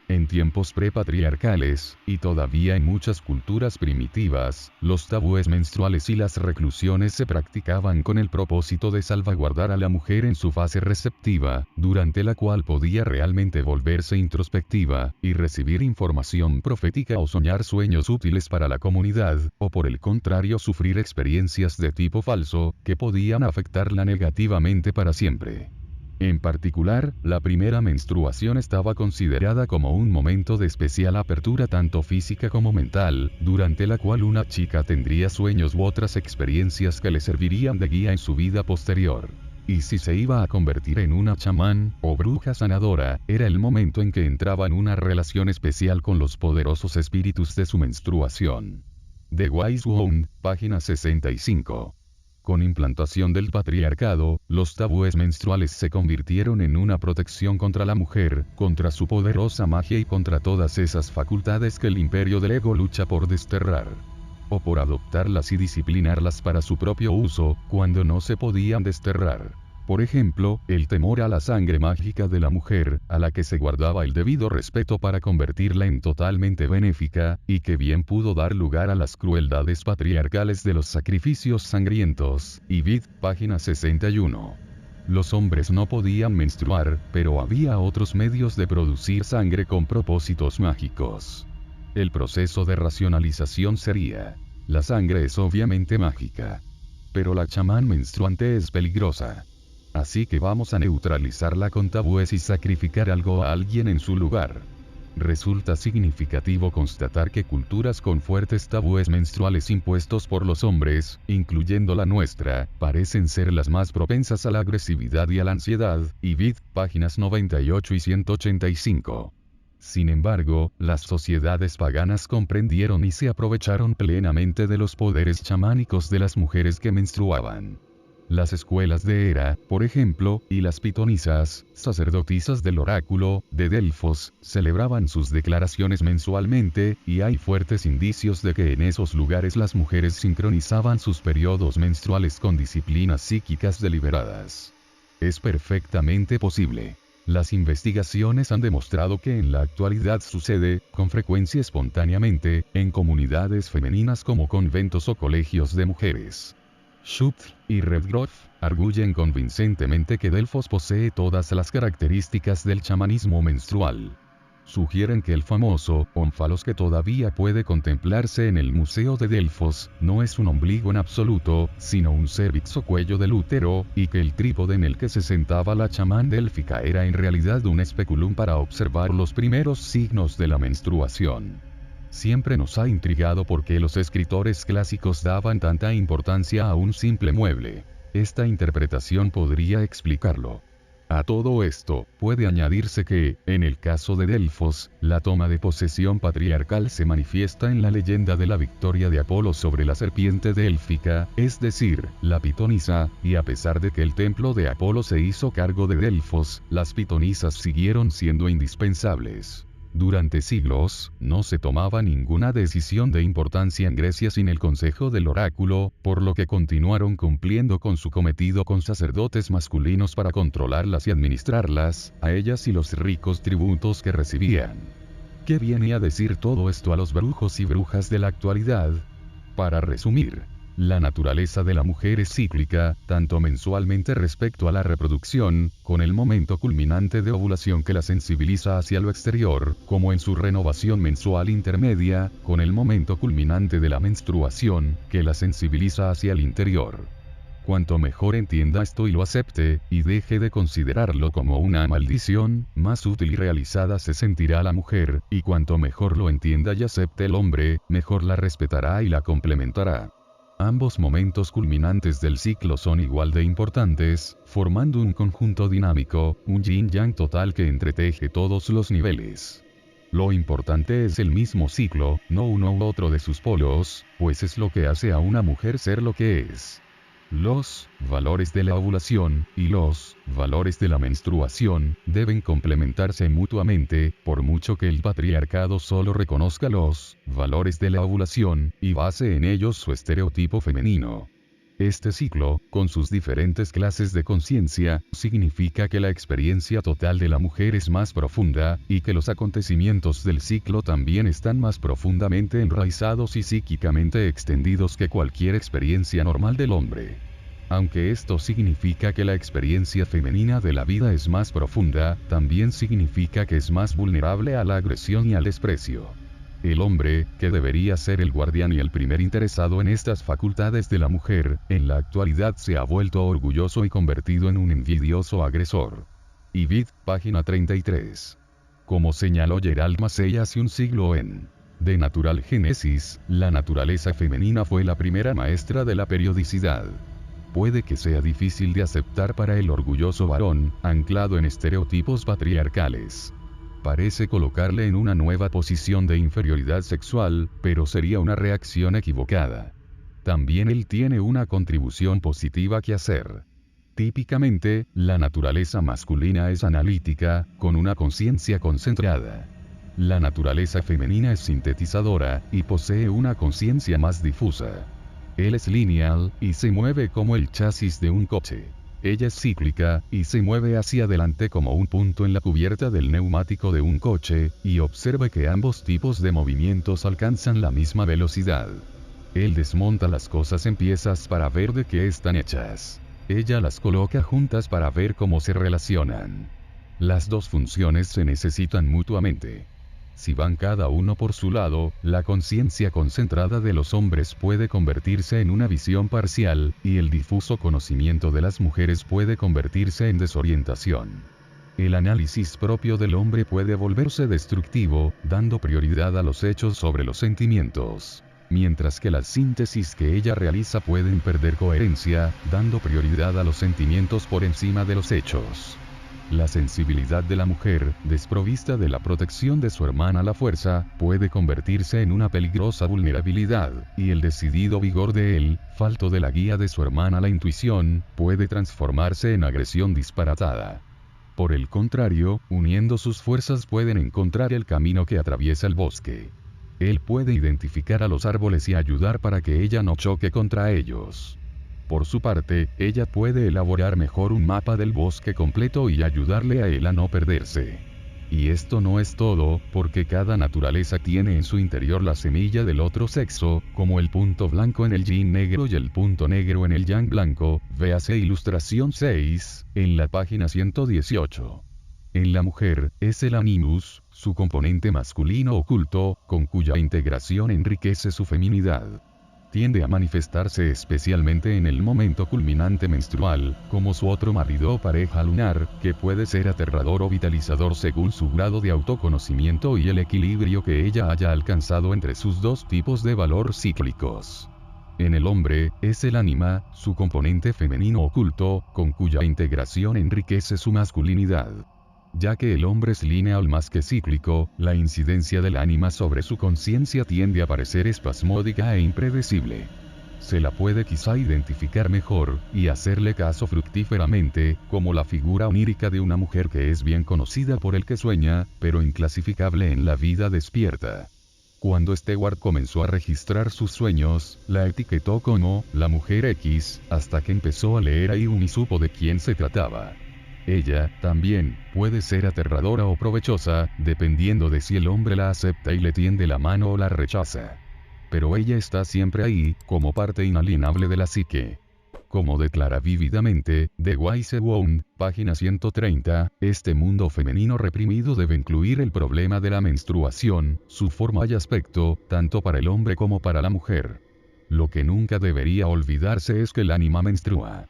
En tiempos prepatriarcales, y todavía en muchas culturas primitivas, los tabúes menstruales y las reclusiones se practicaban con el propósito de salvaguardar a la mujer en su fase receptiva, durante la cual podía realmente volverse introspectiva, y recibir información profética o soñar sueños útiles para la comunidad, o por el contrario sufrir experiencias de tipo falso, que podían afectarla negativamente para siempre. En particular, la primera menstruación estaba considerada como un momento de especial apertura tanto física como mental, durante la cual una chica tendría sueños u otras experiencias que le servirían de guía en su vida posterior. Y si se iba a convertir en una chamán, o bruja sanadora, era el momento en que entraba en una relación especial con los poderosos espíritus de su menstruación. The Wise Wound, página 65. Con implantación del patriarcado, los tabúes menstruales se convirtieron en una protección contra la mujer, contra su poderosa magia y contra todas esas facultades que el imperio del ego lucha por desterrar. O por adoptarlas y disciplinarlas para su propio uso, cuando no se podían desterrar. Por ejemplo, el temor a la sangre mágica de la mujer, a la que se guardaba el debido respeto para convertirla en totalmente benéfica, y que bien pudo dar lugar a las crueldades patriarcales de los sacrificios sangrientos. Y vid, página 61. Los hombres no podían menstruar, pero había otros medios de producir sangre con propósitos mágicos. El proceso de racionalización sería: la sangre es obviamente mágica. Pero la chamán menstruante es peligrosa. Así que vamos a neutralizarla con tabúes y sacrificar algo a alguien en su lugar. Resulta significativo constatar que culturas con fuertes tabúes menstruales impuestos por los hombres, incluyendo la nuestra, parecen ser las más propensas a la agresividad y a la ansiedad, y vid, páginas 98 y 185. Sin embargo, las sociedades paganas comprendieron y se aprovecharon plenamente de los poderes chamánicos de las mujeres que menstruaban. Las escuelas de Hera, por ejemplo, y las pitonisas, sacerdotisas del oráculo de Delfos, celebraban sus declaraciones mensualmente, y hay fuertes indicios de que en esos lugares las mujeres sincronizaban sus periodos menstruales con disciplinas psíquicas deliberadas. Es perfectamente posible. Las investigaciones han demostrado que en la actualidad sucede, con frecuencia espontáneamente, en comunidades femeninas como conventos o colegios de mujeres. Schutz y Redgrove arguyen convincentemente que Delfos posee todas las características del chamanismo menstrual. Sugieren que el famoso ónfalos que todavía puede contemplarse en el Museo de Delfos no es un ombligo en absoluto, sino un cérvix o cuello del útero, y que el trípode en el que se sentaba la chamán délfica era en realidad un especulum para observar los primeros signos de la menstruación. Siempre nos ha intrigado por qué los escritores clásicos daban tanta importancia a un simple mueble. Esta interpretación podría explicarlo. A todo esto, puede añadirse que, en el caso de Delfos, la toma de posesión patriarcal se manifiesta en la leyenda de la victoria de Apolo sobre la serpiente délfica, es decir, la pitonisa, y a pesar de que el templo de Apolo se hizo cargo de Delfos, las pitonisas siguieron siendo indispensables. Durante siglos, no se tomaba ninguna decisión de importancia en Grecia sin el consejo del oráculo, por lo que continuaron cumpliendo con su cometido con sacerdotes masculinos para controlarlas y administrarlas, a ellas y los ricos tributos que recibían. ¿Qué viene a decir todo esto a los brujos y brujas de la actualidad? Para resumir, la naturaleza de la mujer es cíclica, tanto mensualmente respecto a la reproducción, con el momento culminante de ovulación que la sensibiliza hacia lo exterior, como en su renovación mensual intermedia, con el momento culminante de la menstruación, que la sensibiliza hacia el interior. Cuanto mejor entienda esto y lo acepte, y deje de considerarlo como una maldición, más útil y realizada se sentirá la mujer, y cuanto mejor lo entienda y acepte el hombre, mejor la respetará y la complementará. Ambos momentos culminantes del ciclo son igual de importantes, formando un conjunto dinámico, un yin-yang total que entreteje todos los niveles. Lo importante es el mismo ciclo, no uno u otro de sus polos, pues es lo que hace a una mujer ser lo que es. Los valores de la ovulación y los valores de la menstruación deben complementarse mutuamente, por mucho que el patriarcado solo reconozca los valores de la ovulación y base en ellos su estereotipo femenino. Este ciclo, con sus diferentes clases de conciencia, significa que la experiencia total de la mujer es más profunda, y que los acontecimientos del ciclo también están más profundamente enraizados y psíquicamente extendidos que cualquier experiencia normal del hombre. Aunque esto significa que la experiencia femenina de la vida es más profunda, también significa que es más vulnerable a la agresión y al desprecio. El hombre, que debería ser el guardián y el primer interesado en estas facultades de la mujer, en la actualidad se ha vuelto orgulloso y convertido en un envidioso agresor. Ibid, página 33. Como señaló Gerald Massey hace un siglo en De Natural Génesis, la naturaleza femenina fue la primera maestra de la periodicidad. Puede que sea difícil de aceptar para el orgulloso varón, anclado en estereotipos patriarcales. Parece colocarle en una nueva posición de inferioridad sexual, pero sería una reacción equivocada. También él tiene una contribución positiva que hacer. Típicamente, la naturaleza masculina es analítica, con una conciencia concentrada. La naturaleza femenina es sintetizadora, y posee una conciencia más difusa. Él es lineal, y se mueve como el chasis de un coche. Ella es cíclica, y se mueve hacia adelante como un punto en la cubierta del neumático de un coche, y observe que ambos tipos de movimientos alcanzan la misma velocidad. Él desmonta las cosas en piezas para ver de qué están hechas. Ella las coloca juntas para ver cómo se relacionan. Las dos funciones se necesitan mutuamente. Si van cada uno por su lado, la conciencia concentrada de los hombres puede convertirse en una visión parcial, y el difuso conocimiento de las mujeres puede convertirse en desorientación. El análisis propio del hombre puede volverse destructivo, dando prioridad a los hechos sobre los sentimientos, mientras que las síntesis que ella realiza pueden perder coherencia, dando prioridad a los sentimientos por encima de los hechos. La sensibilidad de la mujer, desprovista de la protección de su hermana la fuerza, puede convertirse en una peligrosa vulnerabilidad, y el decidido vigor de él, falto de la guía de su hermana la intuición, puede transformarse en agresión disparatada. Por el contrario, uniendo sus fuerzas pueden encontrar el camino que atraviesa el bosque. Él puede identificar a los árboles y ayudar para que ella no choque contra ellos. Por su parte, ella puede elaborar mejor un mapa del bosque completo y ayudarle a él a no perderse. Y esto no es todo, porque cada naturaleza tiene en su interior la semilla del otro sexo, como el punto blanco en el yin negro y el punto negro en el yang blanco, véase ilustración 6, en la página 118. En la mujer, es el animus, su componente masculino oculto, con cuya integración enriquece su feminidad. Tiende a manifestarse especialmente en el momento culminante menstrual, como su otro marido o pareja lunar, que puede ser aterrador o vitalizador según su grado de autoconocimiento y el equilibrio que ella haya alcanzado entre sus dos tipos de valor cíclicos. En el hombre, es el ánima, su componente femenino oculto, con cuya integración enriquece su masculinidad. Ya que el hombre es lineal más que cíclico, la incidencia del ánima sobre su conciencia tiende a parecer espasmódica e impredecible. Se la puede quizá identificar mejor, y hacerle caso fructíferamente, como la figura onírica de una mujer que es bien conocida por el que sueña, pero inclasificable en la vida despierta. Cuando Stewart comenzó a registrar sus sueños, la etiquetó como la mujer X, hasta que empezó a leer a Jung y supo de quién se trataba. Ella, también, puede ser aterradora o provechosa, dependiendo de si el hombre la acepta y le tiende la mano o la rechaza. pero ella está siempre ahí, como parte inalienable de la psique. Como declara vívidamente, The Wise Wound, página 130, este mundo femenino reprimido debe incluir el problema de la menstruación, su forma y aspecto, tanto para el hombre como para la mujer. Lo que nunca debería olvidarse es que el ánima menstrua.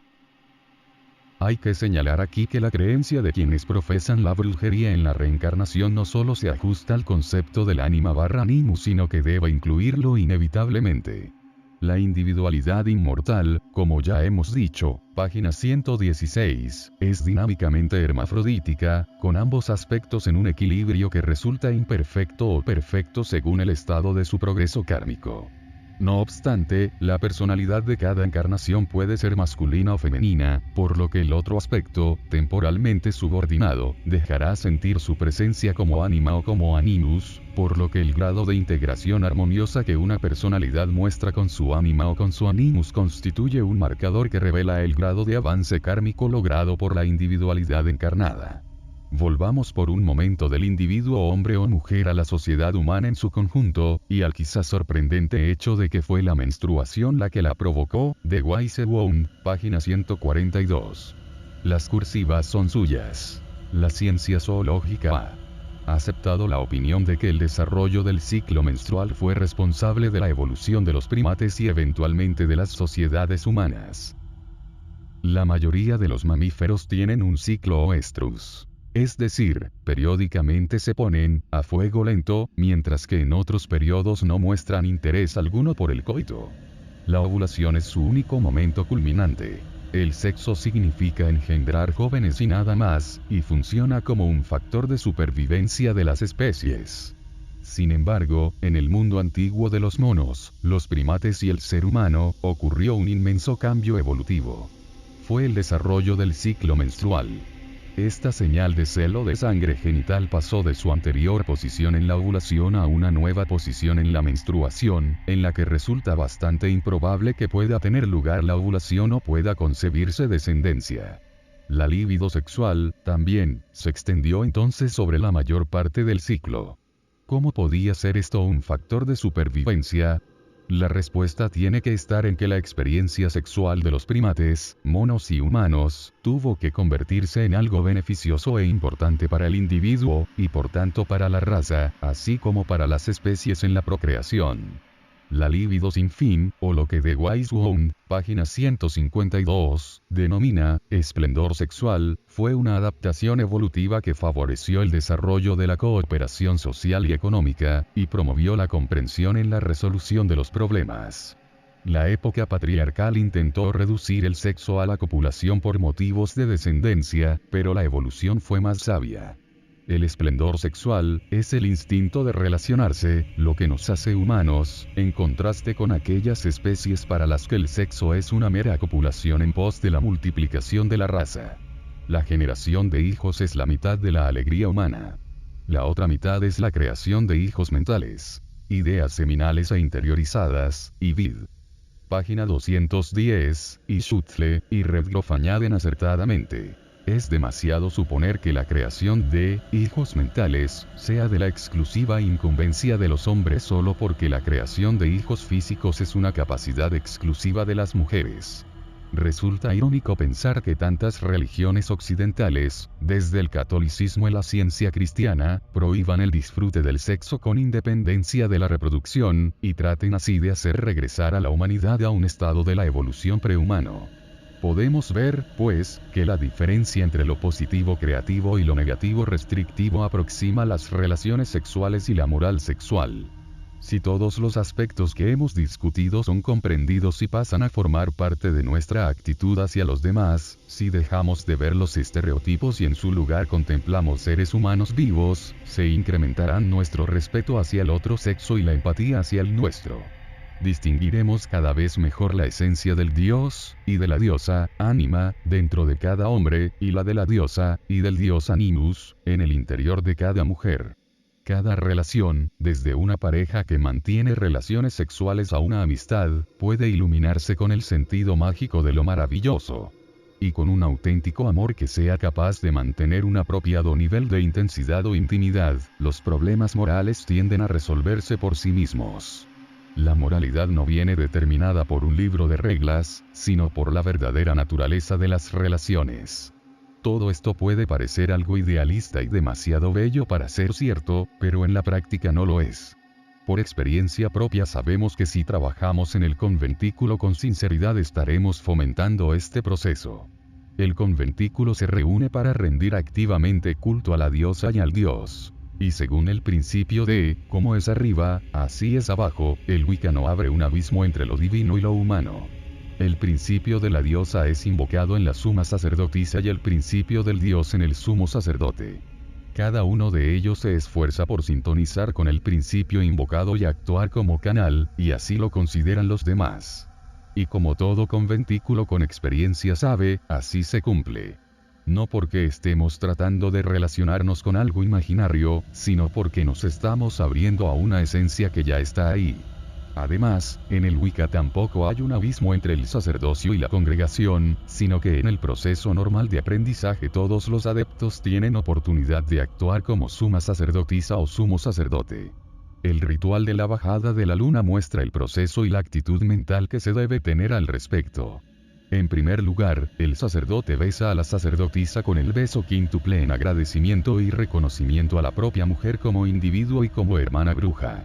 Hay que señalar aquí que la creencia de quienes profesan la brujería en la reencarnación no solo se ajusta al concepto del ánima/animus, sino que debe incluirlo inevitablemente. La individualidad inmortal, como ya hemos dicho, página 116, es dinámicamente hermafrodítica, con ambos aspectos en un equilibrio que resulta imperfecto o perfecto según el estado de su progreso kármico. No obstante, la personalidad de cada encarnación puede ser masculina o femenina, por lo que el otro aspecto, temporalmente subordinado, dejará sentir su presencia como ánima o como animus, por lo que el grado de integración armoniosa que una personalidad muestra con su ánima o con su animus constituye un marcador que revela el grado de avance kármico logrado por la individualidad encarnada. Volvamos por un momento del individuo hombre o mujer a la sociedad humana en su conjunto, y al quizás sorprendente hecho de que fue la menstruación la que la provocó, The Wise Wound, página 142. Las cursivas son suyas. La ciencia zoológica ha aceptado la opinión de que el desarrollo del ciclo menstrual fue responsable de la evolución de los primates y eventualmente de las sociedades humanas. La mayoría de los mamíferos tienen un ciclo oestrus. Es decir, periódicamente se ponen a fuego lento, mientras que en otros periodos no muestran interés alguno por el coito. La ovulación es su único momento culminante. El sexo significa engendrar jóvenes y nada más, y funciona como un factor de supervivencia de las especies. Sin embargo, en el mundo antiguo de los monos, los primates y el ser humano, ocurrió un inmenso cambio evolutivo. Fue el desarrollo del ciclo menstrual. Esta señal de celo de sangre genital pasó de su anterior posición en la ovulación a una nueva posición en la menstruación, en la que resulta bastante improbable que pueda tener lugar la ovulación o pueda concebirse descendencia. La libido sexual, también, se extendió entonces sobre la mayor parte del ciclo. ¿Cómo podía ser esto un factor de supervivencia? La respuesta tiene que estar en que la experiencia sexual de los primates, monos y humanos, tuvo que convertirse en algo beneficioso e importante para el individuo, y por tanto para la raza, así como para las especies en la procreación. La libido sin fin, o lo que The Wise Wound, página 152, denomina esplendor sexual, fue una adaptación evolutiva que favoreció el desarrollo de la cooperación social y económica, y promovió la comprensión en la resolución de los problemas. La época patriarcal intentó reducir el sexo a la copulación por motivos de descendencia, pero la evolución fue más sabia. El esplendor sexual es el instinto de relacionarse, lo que nos hace humanos, en contraste con aquellas especies para las que el sexo es una mera copulación en pos de la multiplicación de la raza. La generación de hijos es la mitad de la alegría humana. La otra mitad es la creación de hijos mentales, ideas seminales e interiorizadas, y vid. Página 210, y Schutzle y Redloff añaden acertadamente. Es demasiado suponer que la creación de hijos mentales sea de la exclusiva incumbencia de los hombres solo porque la creación de hijos físicos es una capacidad exclusiva de las mujeres. Resulta irónico pensar que tantas religiones occidentales, desde el catolicismo y la ciencia cristiana, prohíban el disfrute del sexo con independencia de la reproducción, y traten así de hacer regresar a la humanidad a un estado de la evolución prehumano. Podemos ver, pues, que la diferencia entre lo positivo creativo y lo negativo restrictivo aproxima las relaciones sexuales y la moral sexual. Si todos los aspectos que hemos discutido son comprendidos y pasan a formar parte de nuestra actitud hacia los demás, si dejamos de ver los estereotipos y en su lugar contemplamos seres humanos vivos, se incrementarán nuestro respeto hacia el otro sexo y la empatía hacia el nuestro. Distinguiremos cada vez mejor la esencia del dios, y de la diosa, ánima, dentro de cada hombre, y la de la diosa, y del dios animus, en el interior de cada mujer. Cada relación, desde una pareja que mantiene relaciones sexuales a una amistad, puede iluminarse con el sentido mágico de lo maravilloso. Y con un auténtico amor que sea capaz de mantener un apropiado nivel de intensidad o intimidad, los problemas morales tienden a resolverse por sí mismos. La moralidad no viene determinada por un libro de reglas, sino por la verdadera naturaleza de las relaciones. Todo esto puede parecer algo idealista y demasiado bello para ser cierto, pero en la práctica no lo es. Por experiencia propia sabemos que si trabajamos en el conventículo con sinceridad estaremos fomentando este proceso. El conventículo se reúne para rendir activamente culto a la diosa y al dios. Y según el principio de, como es arriba, así es abajo, el Wicca no abre un abismo entre lo divino y lo humano. El principio de la diosa es invocado en la suma sacerdotisa y el principio del dios en el sumo sacerdote. Cada uno de ellos se esfuerza por sintonizar con el principio invocado y actuar como canal, y así lo consideran los demás. Y como todo conventículo con experiencia sabe, así se cumple. No porque estemos tratando de relacionarnos con algo imaginario, sino porque nos estamos abriendo a una esencia que ya está ahí. Además, en el Wicca tampoco hay un abismo entre el sacerdocio y la congregación, sino que en el proceso normal de aprendizaje todos los adeptos tienen oportunidad de actuar como suma sacerdotisa o sumo sacerdote. El ritual de la bajada de la luna muestra el proceso y la actitud mental que se debe tener al respecto. En primer lugar, el sacerdote besa a la sacerdotisa con el beso quíntuple en agradecimiento y reconocimiento a la propia mujer como individuo y como hermana bruja.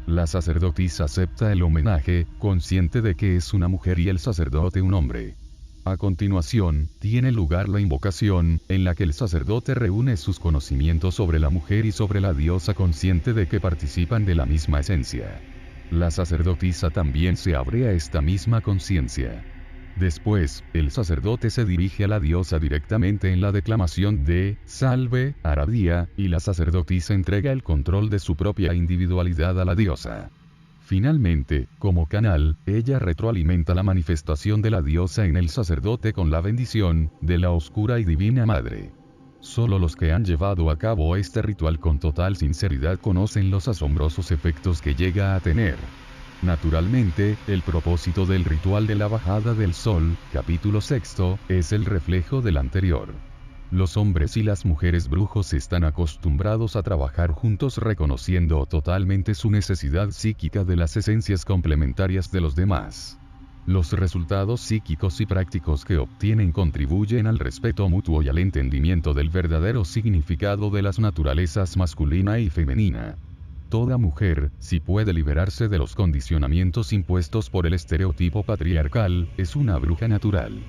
La sacerdotisa acepta el homenaje, consciente de que es una mujer y el sacerdote un hombre. A continuación, tiene lugar la invocación, en la que el sacerdote reúne sus conocimientos sobre la mujer y sobre la diosa consciente de que participan de la misma esencia. La sacerdotisa también se abre a esta misma conciencia. Después, el sacerdote se dirige a la diosa directamente en la declamación de Salve, Aradia, y la sacerdotisa entrega el control de su propia individualidad a la diosa. Finalmente, como canal, ella retroalimenta la manifestación de la diosa en el sacerdote con la bendición de la oscura y divina madre. Solo los que han llevado a cabo este ritual con total sinceridad conocen los asombrosos efectos que llega a tener. Naturalmente, el propósito del ritual de la bajada del sol, capítulo 6, es el reflejo del anterior. Los hombres y las mujeres brujos están acostumbrados a trabajar juntos reconociendo totalmente su necesidad psíquica de las esencias complementarias de los demás. Los resultados psíquicos y prácticos que obtienen contribuyen al respeto mutuo y al entendimiento del verdadero significado de las naturalezas masculina y femenina. Toda mujer, si puede liberarse de los condicionamientos impuestos por el estereotipo patriarcal, es una bruja natural.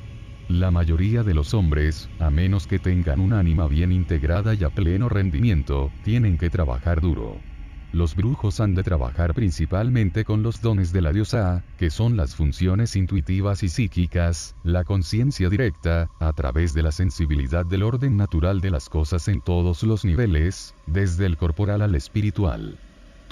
La mayoría de los hombres, a menos que tengan un ánima bien integrada y a pleno rendimiento, tienen que trabajar duro. Los brujos han de trabajar principalmente con los dones de la diosa, que son las funciones intuitivas y psíquicas, la conciencia directa, a través de la sensibilidad del orden natural de las cosas en todos los niveles, desde el corporal al espiritual.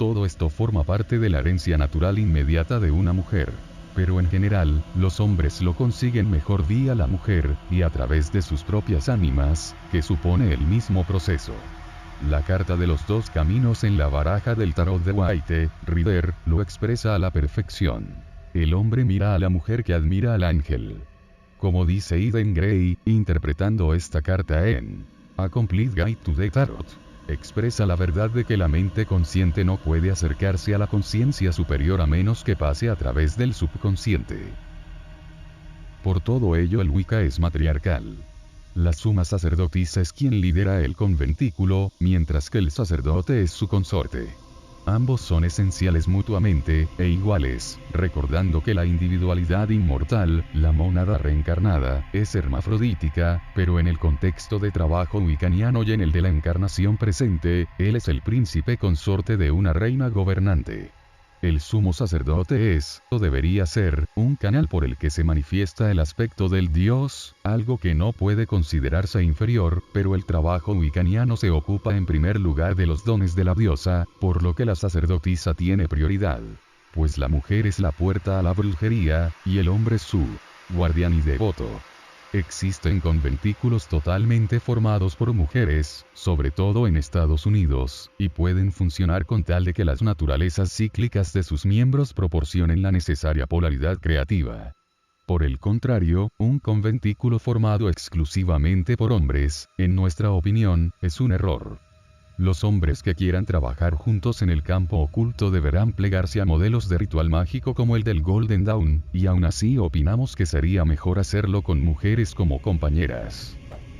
Todo esto forma parte de la herencia natural inmediata de una mujer. Pero en general, los hombres lo consiguen mejor vía la mujer, y a través de sus propias ánimas, que supone el mismo proceso. La carta de los dos caminos en la baraja del tarot de White Rider lo expresa a la perfección. El hombre mira a la mujer que admira al ángel. Como dice Eden Gray, interpretando esta carta en A Complete Guide to the Tarot, expresa la verdad de que la mente consciente no puede acercarse a la conciencia superior a menos que pase a través del subconsciente. Por todo ello el Wicca es matriarcal. La suma sacerdotisa es quien lidera el conventículo, mientras que el sacerdote es su consorte. Ambos son esenciales mutuamente, e iguales, recordando que la individualidad inmortal, la mónada reencarnada, es hermafrodítica, pero en el contexto de trabajo wiccaniano y en el de la encarnación presente, él es el príncipe consorte de una reina gobernante. El sumo sacerdote es, o debería ser, un canal por el que se manifiesta el aspecto del dios, algo que no puede considerarse inferior, pero el trabajo wiccaniano se ocupa en primer lugar de los dones de la diosa, por lo que la sacerdotisa tiene prioridad. Pues la mujer es la puerta a la brujería, y el hombre su guardián y devoto. Existen conventículos totalmente formados por mujeres, sobre todo en Estados Unidos, y pueden funcionar con tal de que las naturalezas cíclicas de sus miembros proporcionen la necesaria polaridad creativa. Por el contrario, un conventículo formado exclusivamente por hombres, en nuestra opinión, es un error. Los hombres que quieran trabajar juntos en el campo oculto deberán plegarse a modelos de ritual mágico como el del Golden Dawn, y aún así opinamos que sería mejor hacerlo con mujeres como compañeras.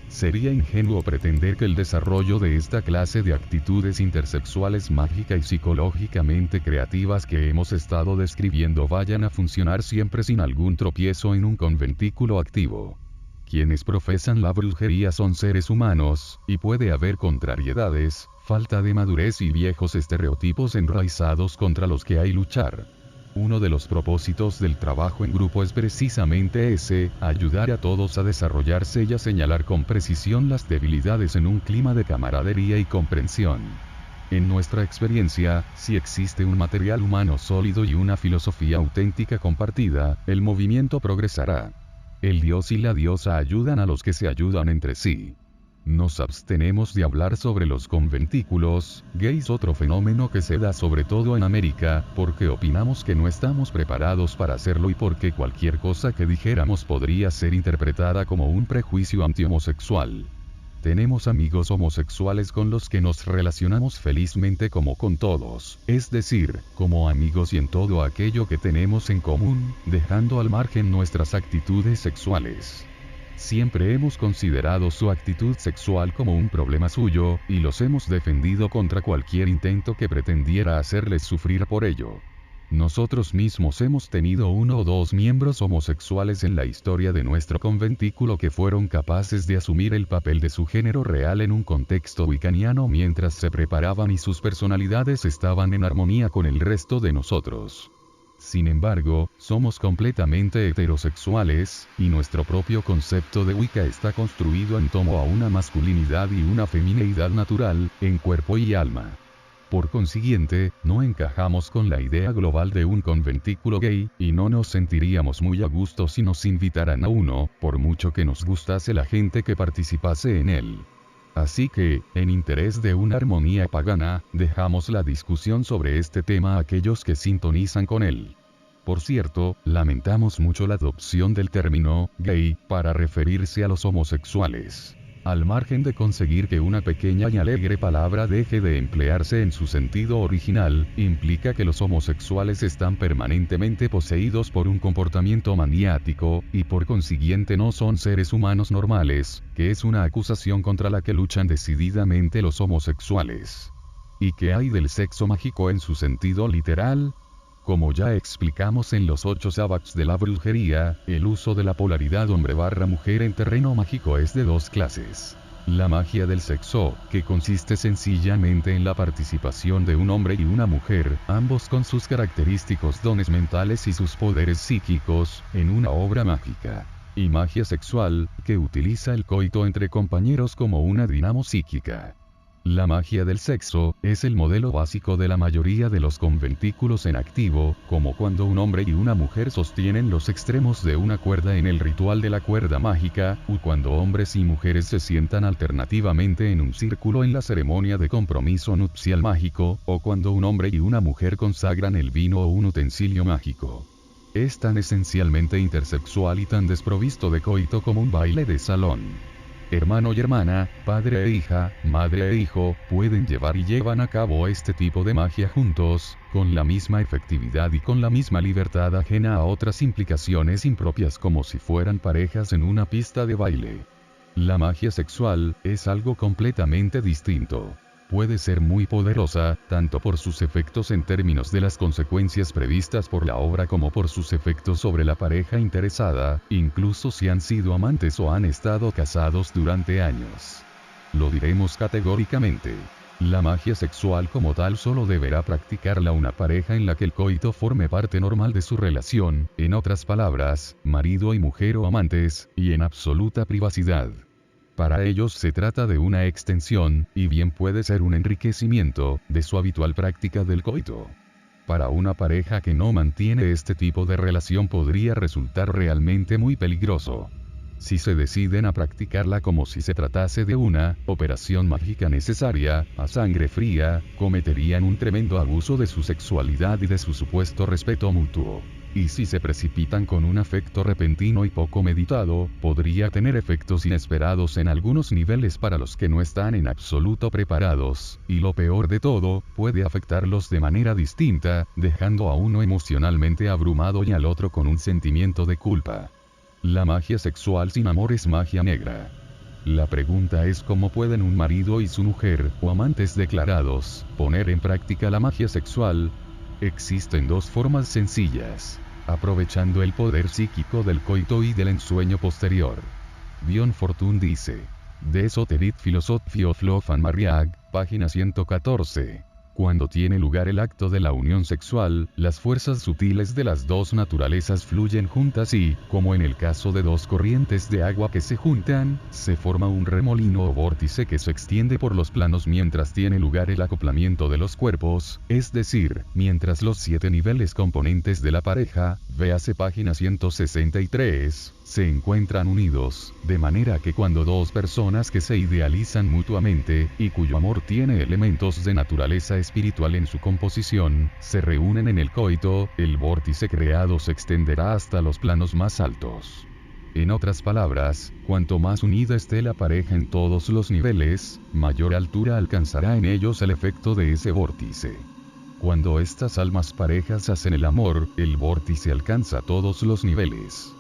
Sería ingenuo pretender que el desarrollo de esta clase de actitudes intersexuales mágica y psicológicamente creativas que hemos estado describiendo vayan a funcionar siempre sin algún tropiezo en un conventículo activo. Quienes profesan la brujería son seres humanos, y puede haber contrariedades, falta de madurez y viejos estereotipos enraizados contra los que hay luchar. Uno de los propósitos del trabajo en grupo es precisamente ese, ayudar a todos a desarrollarse y a señalar con precisión las debilidades en un clima de camaradería y comprensión. En nuestra experiencia, si existe un material humano sólido y una filosofía auténtica compartida, el movimiento progresará. El dios y la diosa ayudan a los que se ayudan entre sí. Nos abstenemos de hablar sobre los conventículos gays, otro fenómeno que se da sobre todo en América, porque opinamos que no estamos preparados para hacerlo y porque cualquier cosa que dijéramos podría ser interpretada como un prejuicio antihomosexual. Tenemos amigos homosexuales con los que nos relacionamos felizmente como con todos, es decir, como amigos y en todo aquello que tenemos en común, dejando al margen nuestras actitudes sexuales. Siempre hemos considerado su actitud sexual como un problema suyo, y los hemos defendido contra cualquier intento que pretendiera hacerles sufrir por ello. Nosotros mismos hemos tenido 1 o 2 miembros homosexuales en la historia de nuestro conventículo que fueron capaces de asumir el papel de su género real en un contexto wiccaniano mientras se preparaban y sus personalidades estaban en armonía con el resto de nosotros. Sin embargo, somos completamente heterosexuales, y nuestro propio concepto de Wicca está construido en torno a una masculinidad y una femineidad natural, en cuerpo y alma. Por consiguiente, no encajamos con la idea global de un conventículo gay, y no nos sentiríamos muy a gusto si nos invitaran a uno, por mucho que nos gustase la gente que participase en él. Así que, en interés de una armonía pagana, dejamos la discusión sobre este tema a aquellos que sintonizan con él. Por cierto, lamentamos mucho la adopción del término gay para referirse a los homosexuales. Al margen de conseguir que una pequeña y alegre palabra deje de emplearse en su sentido original, implica que los homosexuales están permanentemente poseídos por un comportamiento maniático, y por consiguiente no son seres humanos normales, que es una acusación contra la que luchan decididamente los homosexuales. ¿Y qué hay del sexo mágico en su sentido literal? Como ya explicamos en los 8 sabbats de la brujería, el uso de la polaridad hombre/mujer en terreno mágico es de 2 clases. La magia del sexo, que consiste sencillamente en la participación de un hombre y una mujer, ambos con sus característicos dones mentales y sus poderes psíquicos, en una obra mágica. Y magia sexual, que utiliza el coito entre compañeros como una dinamo psíquica. La magia del sexo es el modelo básico de la mayoría de los conventículos en activo, como cuando un hombre y una mujer sostienen los extremos de una cuerda en el ritual de la cuerda mágica, o cuando hombres y mujeres se sientan alternativamente en un círculo en la ceremonia de compromiso nupcial mágico, o cuando un hombre y una mujer consagran el vino o un utensilio mágico. Es tan esencialmente intersexual y tan desprovisto de coito como un baile de salón. Hermano y hermana, padre e hija, madre e hijo, pueden llevar y llevan a cabo este tipo de magia juntos, con la misma efectividad y con la misma libertad ajena a otras implicaciones impropias como si fueran parejas en una pista de baile. La magia sexual es algo completamente distinto. Puede ser muy poderosa, tanto por sus efectos en términos de las consecuencias previstas por la obra como por sus efectos sobre la pareja interesada, incluso si han sido amantes o han estado casados durante años. Lo diremos categóricamente. La magia sexual como tal solo deberá practicarla una pareja en la que el coito forme parte normal de su relación, en otras palabras, marido y mujer o amantes, y en absoluta privacidad. Para ellos se trata de una extensión, y bien puede ser un enriquecimiento, de su habitual práctica del coito. Para una pareja que no mantiene este tipo de relación podría resultar realmente muy peligroso. Si se deciden a practicarla como si se tratase de una operación mágica necesaria, a sangre fría, cometerían un tremendo abuso de su sexualidad y de su supuesto respeto mutuo. Y si se precipitan con un afecto repentino y poco meditado, podría tener efectos inesperados en algunos niveles para los que no están en absoluto preparados, y lo peor de todo, puede afectarlos de manera distinta, dejando a uno emocionalmente abrumado y al otro con un sentimiento de culpa. La magia sexual sin amor es magia negra. La pregunta es cómo pueden un marido y su mujer, o amantes declarados, poner en práctica la magia sexual. Existen dos formas sencillas. Aprovechando el poder psíquico del coito y del ensueño posterior. Dion Fortune dice. De Esoteric Philosophy of Love and Marriage, página 114. Cuando tiene lugar el acto de la unión sexual, las fuerzas sutiles de las dos naturalezas fluyen juntas y, como en el caso de dos corrientes de agua que se juntan, se forma un remolino o vórtice que se extiende por los planos mientras tiene lugar el acoplamiento de los cuerpos, es decir, mientras los 7 niveles componentes de la pareja, véase página 163, se encuentran unidos, de manera que cuando dos personas que se idealizan mutuamente, y cuyo amor tiene elementos de naturaleza espiritual en su composición, se reúnen en el coito, el vórtice creado se extenderá hasta los planos más altos. En otras palabras, cuanto más unida esté la pareja en todos los niveles, mayor altura alcanzará en ellos el efecto de ese vórtice. Cuando estas almas parejas hacen el amor, el vórtice alcanza todos los niveles.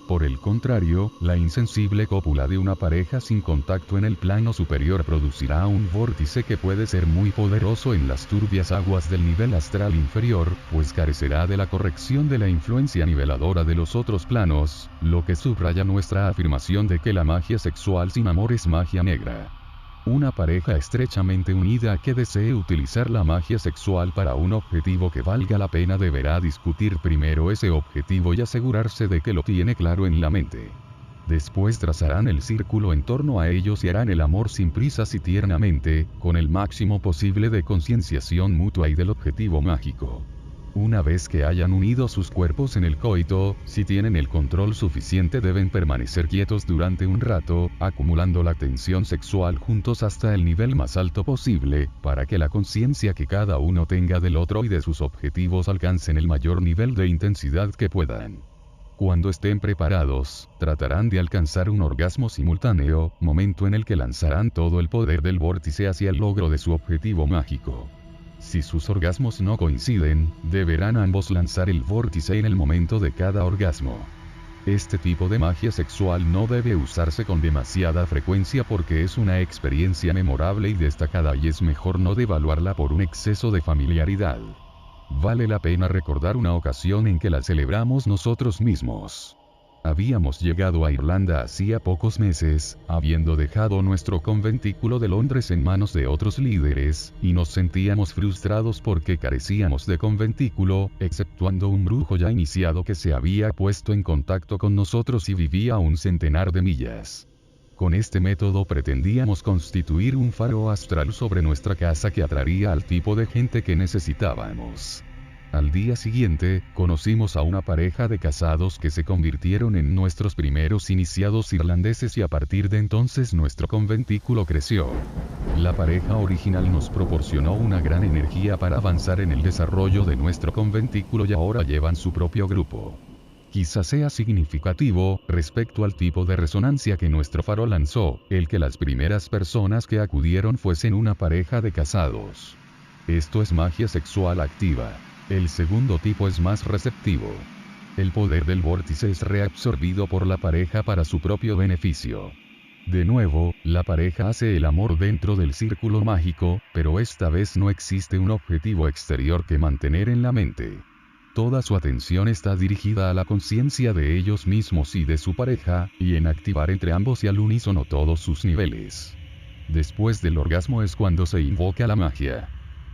Por el contrario, la insensible cópula de una pareja sin contacto en el plano superior producirá un vórtice que puede ser muy poderoso en las turbias aguas del nivel astral inferior, pues carecerá de la corrección de la influencia niveladora de los otros planos, lo que subraya nuestra afirmación de que la magia sexual sin amor es magia negra. Una pareja estrechamente unida que desee utilizar la magia sexual para un objetivo que valga la pena deberá discutir primero ese objetivo y asegurarse de que lo tiene claro en la mente. Después trazarán el círculo en torno a ellos y harán el amor sin prisas y tiernamente, con el máximo posible de concienciación mutua y del objetivo mágico. Una vez que hayan unido sus cuerpos en el coito, si tienen el control suficiente deben permanecer quietos durante un rato, acumulando la tensión sexual juntos hasta el nivel más alto posible, para que la conciencia que cada uno tenga del otro y de sus objetivos alcancen el mayor nivel de intensidad que puedan. Cuando estén preparados, tratarán de alcanzar un orgasmo simultáneo, momento en el que lanzarán todo el poder del vórtice hacia el logro de su objetivo mágico. Si sus orgasmos no coinciden, deberán ambos lanzar el vórtice en el momento de cada orgasmo. Este tipo de magia sexual no debe usarse con demasiada frecuencia porque es una experiencia memorable y destacada y es mejor no devaluarla por un exceso de familiaridad. Vale la pena recordar una ocasión en que la celebramos nosotros mismos. Habíamos llegado a Irlanda hacía pocos meses, habiendo dejado nuestro conventículo de Londres en manos de otros líderes, y nos sentíamos frustrados porque carecíamos de conventículo, exceptuando un brujo ya iniciado que se había puesto en contacto con nosotros y vivía a 1 centenar de millas. Con este método pretendíamos constituir un faro astral sobre nuestra casa que atraería al tipo de gente que necesitábamos. Al día siguiente, conocimos a una pareja de casados que se convirtieron en nuestros primeros iniciados irlandeses y a partir de entonces nuestro conventículo creció. La pareja original nos proporcionó una gran energía para avanzar en el desarrollo de nuestro conventículo y ahora llevan su propio grupo. Quizás sea significativo, respecto al tipo de resonancia que nuestro faro lanzó, el que las primeras personas que acudieron fuesen una pareja de casados. Esto es magia sexual activa. El segundo tipo es más receptivo. El poder del vórtice es reabsorbido por la pareja para su propio beneficio. De nuevo, la pareja hace el amor dentro del círculo mágico, pero esta vez no existe un objetivo exterior que mantener en la mente. Toda su atención está dirigida a la conciencia de ellos mismos y de su pareja, y en activar entre ambos y al unísono todos sus niveles. Después del orgasmo es cuando se invoca la magia.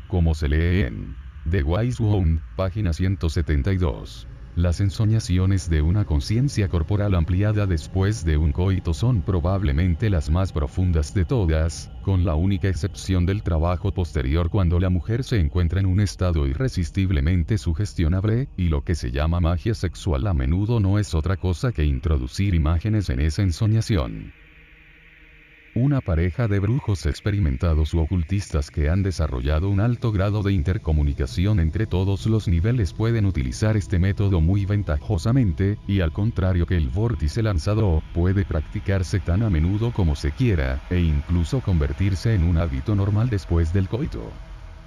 Como se lee en The Wise Wound, página 172. Las ensoñaciones de una conciencia corporal ampliada después de un coito son probablemente las más profundas de todas, con la única excepción del trabajo posterior cuando la mujer se encuentra en un estado irresistiblemente sugestionable, y lo que se llama magia sexual a menudo no es otra cosa que introducir imágenes en esa ensoñación. Una pareja de brujos experimentados u ocultistas que han desarrollado un alto grado de intercomunicación entre todos los niveles pueden utilizar este método muy ventajosamente, y al contrario que el vórtice lanzado, puede practicarse tan a menudo como se quiera, e incluso convertirse en un hábito normal después del coito.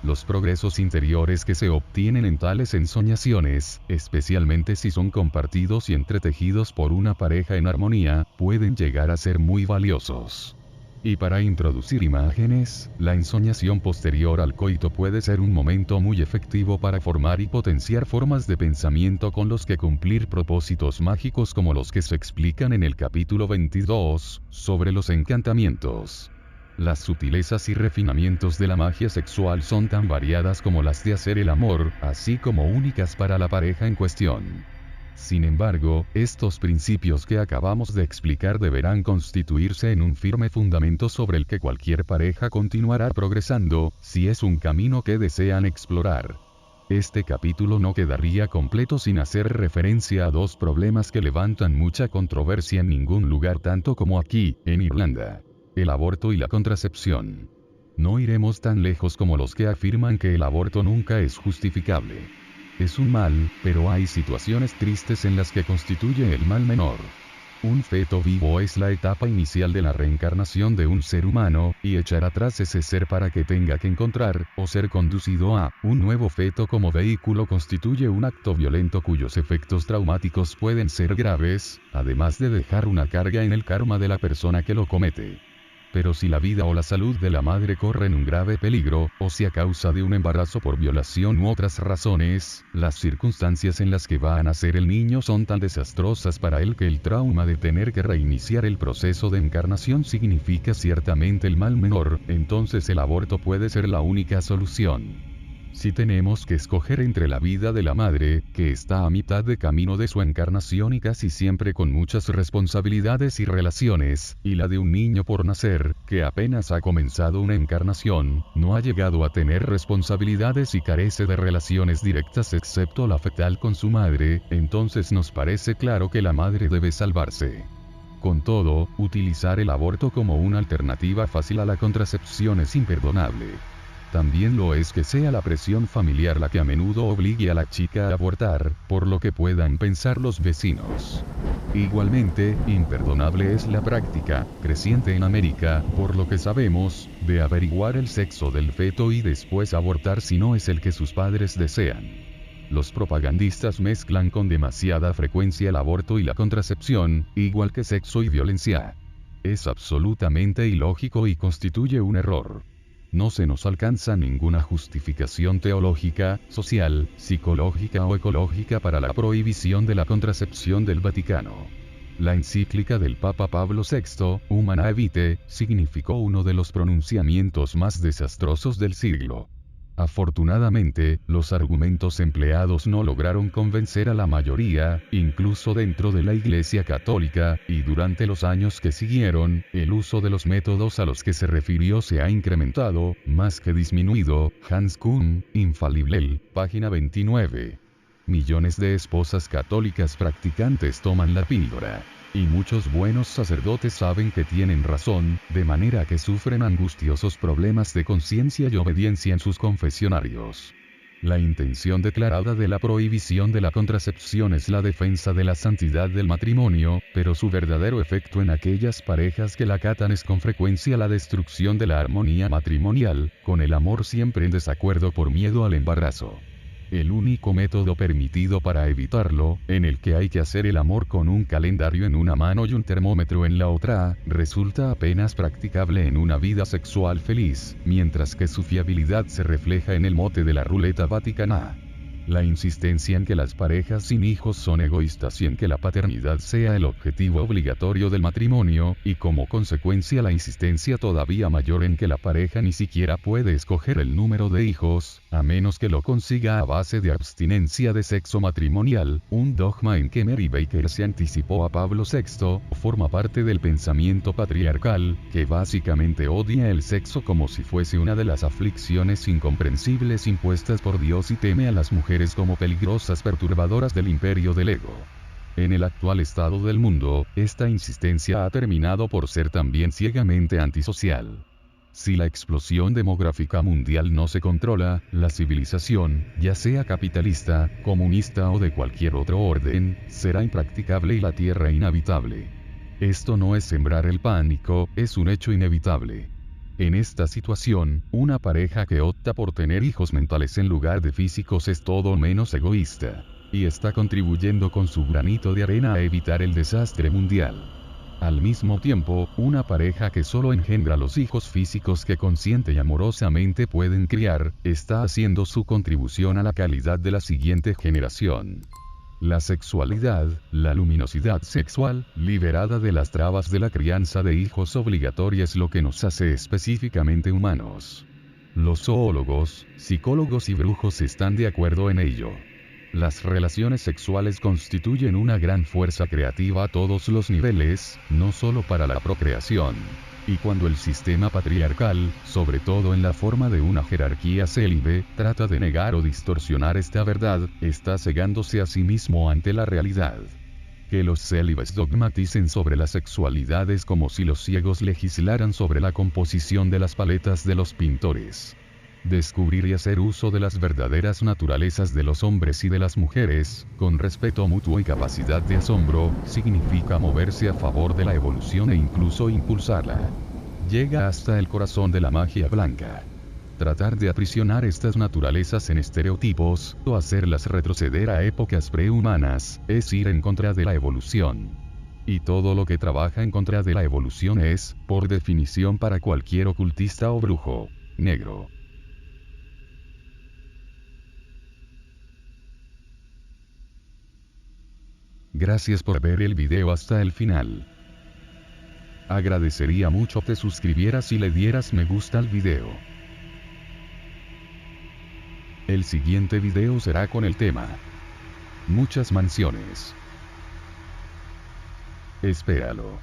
Los progresos interiores que se obtienen en tales ensoñaciones, especialmente si son compartidos y entretejidos por una pareja en armonía, pueden llegar a ser muy valiosos. Y para introducir imágenes, la ensoñación posterior al coito puede ser un momento muy efectivo para formar y potenciar formas de pensamiento con los que cumplir propósitos mágicos como los que se explican en el capítulo 22, sobre los encantamientos. Las sutilezas y refinamientos de la magia sexual son tan variadas como las de hacer el amor, así como únicas para la pareja en cuestión. Sin embargo, estos principios que acabamos de explicar deberán constituirse en un firme fundamento sobre el que cualquier pareja continuará progresando, si es un camino que desean explorar. Este capítulo no quedaría completo sin hacer referencia a dos problemas que levantan mucha controversia en ningún lugar tanto como aquí, en Irlanda: el aborto y la contracepción. No iremos tan lejos como los que afirman que el aborto nunca es justificable. Es un mal, pero hay situaciones tristes en las que constituye el mal menor. Un feto vivo es la etapa inicial de la reencarnación de un ser humano, y echar atrás ese ser para que tenga que encontrar, o ser conducido a, un nuevo feto como vehículo constituye un acto violento cuyos efectos traumáticos pueden ser graves, además de dejar una carga en el karma de la persona que lo comete. Pero si la vida o la salud de la madre corren un grave peligro, o si a causa de un embarazo por violación u otras razones, las circunstancias en las que va a nacer el niño son tan desastrosas para él que el trauma de tener que reiniciar el proceso de encarnación significa ciertamente el mal menor, entonces el aborto puede ser la única solución. Si tenemos que escoger entre la vida de la madre, que está a mitad de camino de su encarnación y casi siempre con muchas responsabilidades y relaciones, y la de un niño por nacer, que apenas ha comenzado una encarnación, no ha llegado a tener responsabilidades y carece de relaciones directas excepto la fetal con su madre, entonces nos parece claro que la madre debe salvarse. Con todo, utilizar el aborto como una alternativa fácil a la contracepción es imperdonable. También lo es que sea la presión familiar la que a menudo obligue a la chica a abortar, por lo que puedan pensar los vecinos. Igualmente, imperdonable es la práctica, creciente en América, por lo que sabemos, de averiguar el sexo del feto y después abortar si no es el que sus padres desean. Los propagandistas mezclan con demasiada frecuencia el aborto y la contracepción, igual que sexo y violencia. Es absolutamente ilógico y constituye un error. No se nos alcanza ninguna justificación teológica, social, psicológica o ecológica para la prohibición de la contracepción del Vaticano. La encíclica del Papa Pablo VI, Humanae Vitae, significó uno de los pronunciamientos más desastrosos del siglo. Afortunadamente, los argumentos empleados no lograron convencer a la mayoría, incluso dentro de la Iglesia Católica, y durante los años que siguieron, el uso de los métodos a los que se refirió se ha incrementado, más que disminuido. Hans Kuhn, Infalible, página 29. Millones de esposas católicas practicantes toman la píldora. Y muchos buenos sacerdotes saben que tienen razón, de manera que sufren angustiosos problemas de conciencia y obediencia en sus confesionarios. La intención declarada de la prohibición de la contracepción es la defensa de la santidad del matrimonio, pero su verdadero efecto en aquellas parejas que la acatan es con frecuencia la destrucción de la armonía matrimonial, con el amor siempre en desacuerdo por miedo al embarazo. El único método permitido para evitarlo, en el que hay que hacer el amor con un calendario en una mano y un termómetro en la otra, resulta apenas practicable en una vida sexual feliz, mientras que su fiabilidad se refleja en el mote de la ruleta vaticana. La insistencia en que las parejas sin hijos son egoístas y en que la paternidad sea el objetivo obligatorio del matrimonio, y como consecuencia la insistencia todavía mayor en que la pareja ni siquiera puede escoger el número de hijos, a menos que lo consiga a base de abstinencia de sexo matrimonial, un dogma en que Mary Baker se anticipó a Pablo VI, forma parte del pensamiento patriarcal, que básicamente odia el sexo como si fuese una de las aflicciones incomprensibles impuestas por Dios y teme a las mujeres como peligrosas perturbadoras del imperio del ego. En el actual estado del mundo, esta insistencia ha terminado por ser también ciegamente antisocial. Si la explosión demográfica mundial no se controla, la civilización, ya sea capitalista, comunista o de cualquier otro orden, será impracticable y la Tierra inhabitable. Esto no es sembrar el pánico, es un hecho inevitable. En esta situación, una pareja que opta por tener hijos mentales en lugar de físicos es todo menos egoísta. Y está contribuyendo con su granito de arena a evitar el desastre mundial. Al mismo tiempo, una pareja que solo engendra los hijos físicos que consciente y amorosamente pueden criar, está haciendo su contribución a la calidad de la siguiente generación. La sexualidad, la luminosidad sexual, liberada de las trabas de la crianza de hijos obligatoria es lo que nos hace específicamente humanos. Los zoólogos, psicólogos y brujos están de acuerdo en ello. Las relaciones sexuales constituyen una gran fuerza creativa a todos los niveles, no solo para la procreación. Y cuando el sistema patriarcal, sobre todo en la forma de una jerarquía célibe, trata de negar o distorsionar esta verdad, está cegándose a sí mismo ante la realidad. Que los célibes dogmaticen sobre la sexualidad es como si los ciegos legislaran sobre la composición de las paletas de los pintores. Descubrir y hacer uso de las verdaderas naturalezas de los hombres y de las mujeres, con respeto mutuo y capacidad de asombro, significa moverse a favor de la evolución e incluso impulsarla. Llega hasta el corazón de la magia blanca. Tratar de aprisionar estas naturalezas en estereotipos, o hacerlas retroceder a épocas prehumanas, es ir en contra de la evolución. Y todo lo que trabaja en contra de la evolución es, por definición para cualquier ocultista o brujo, negro. Gracias por ver el video hasta el final. Agradecería mucho que te suscribieras y le dieras me gusta al video. El siguiente video será con el tema muchas mansiones. Espéralo.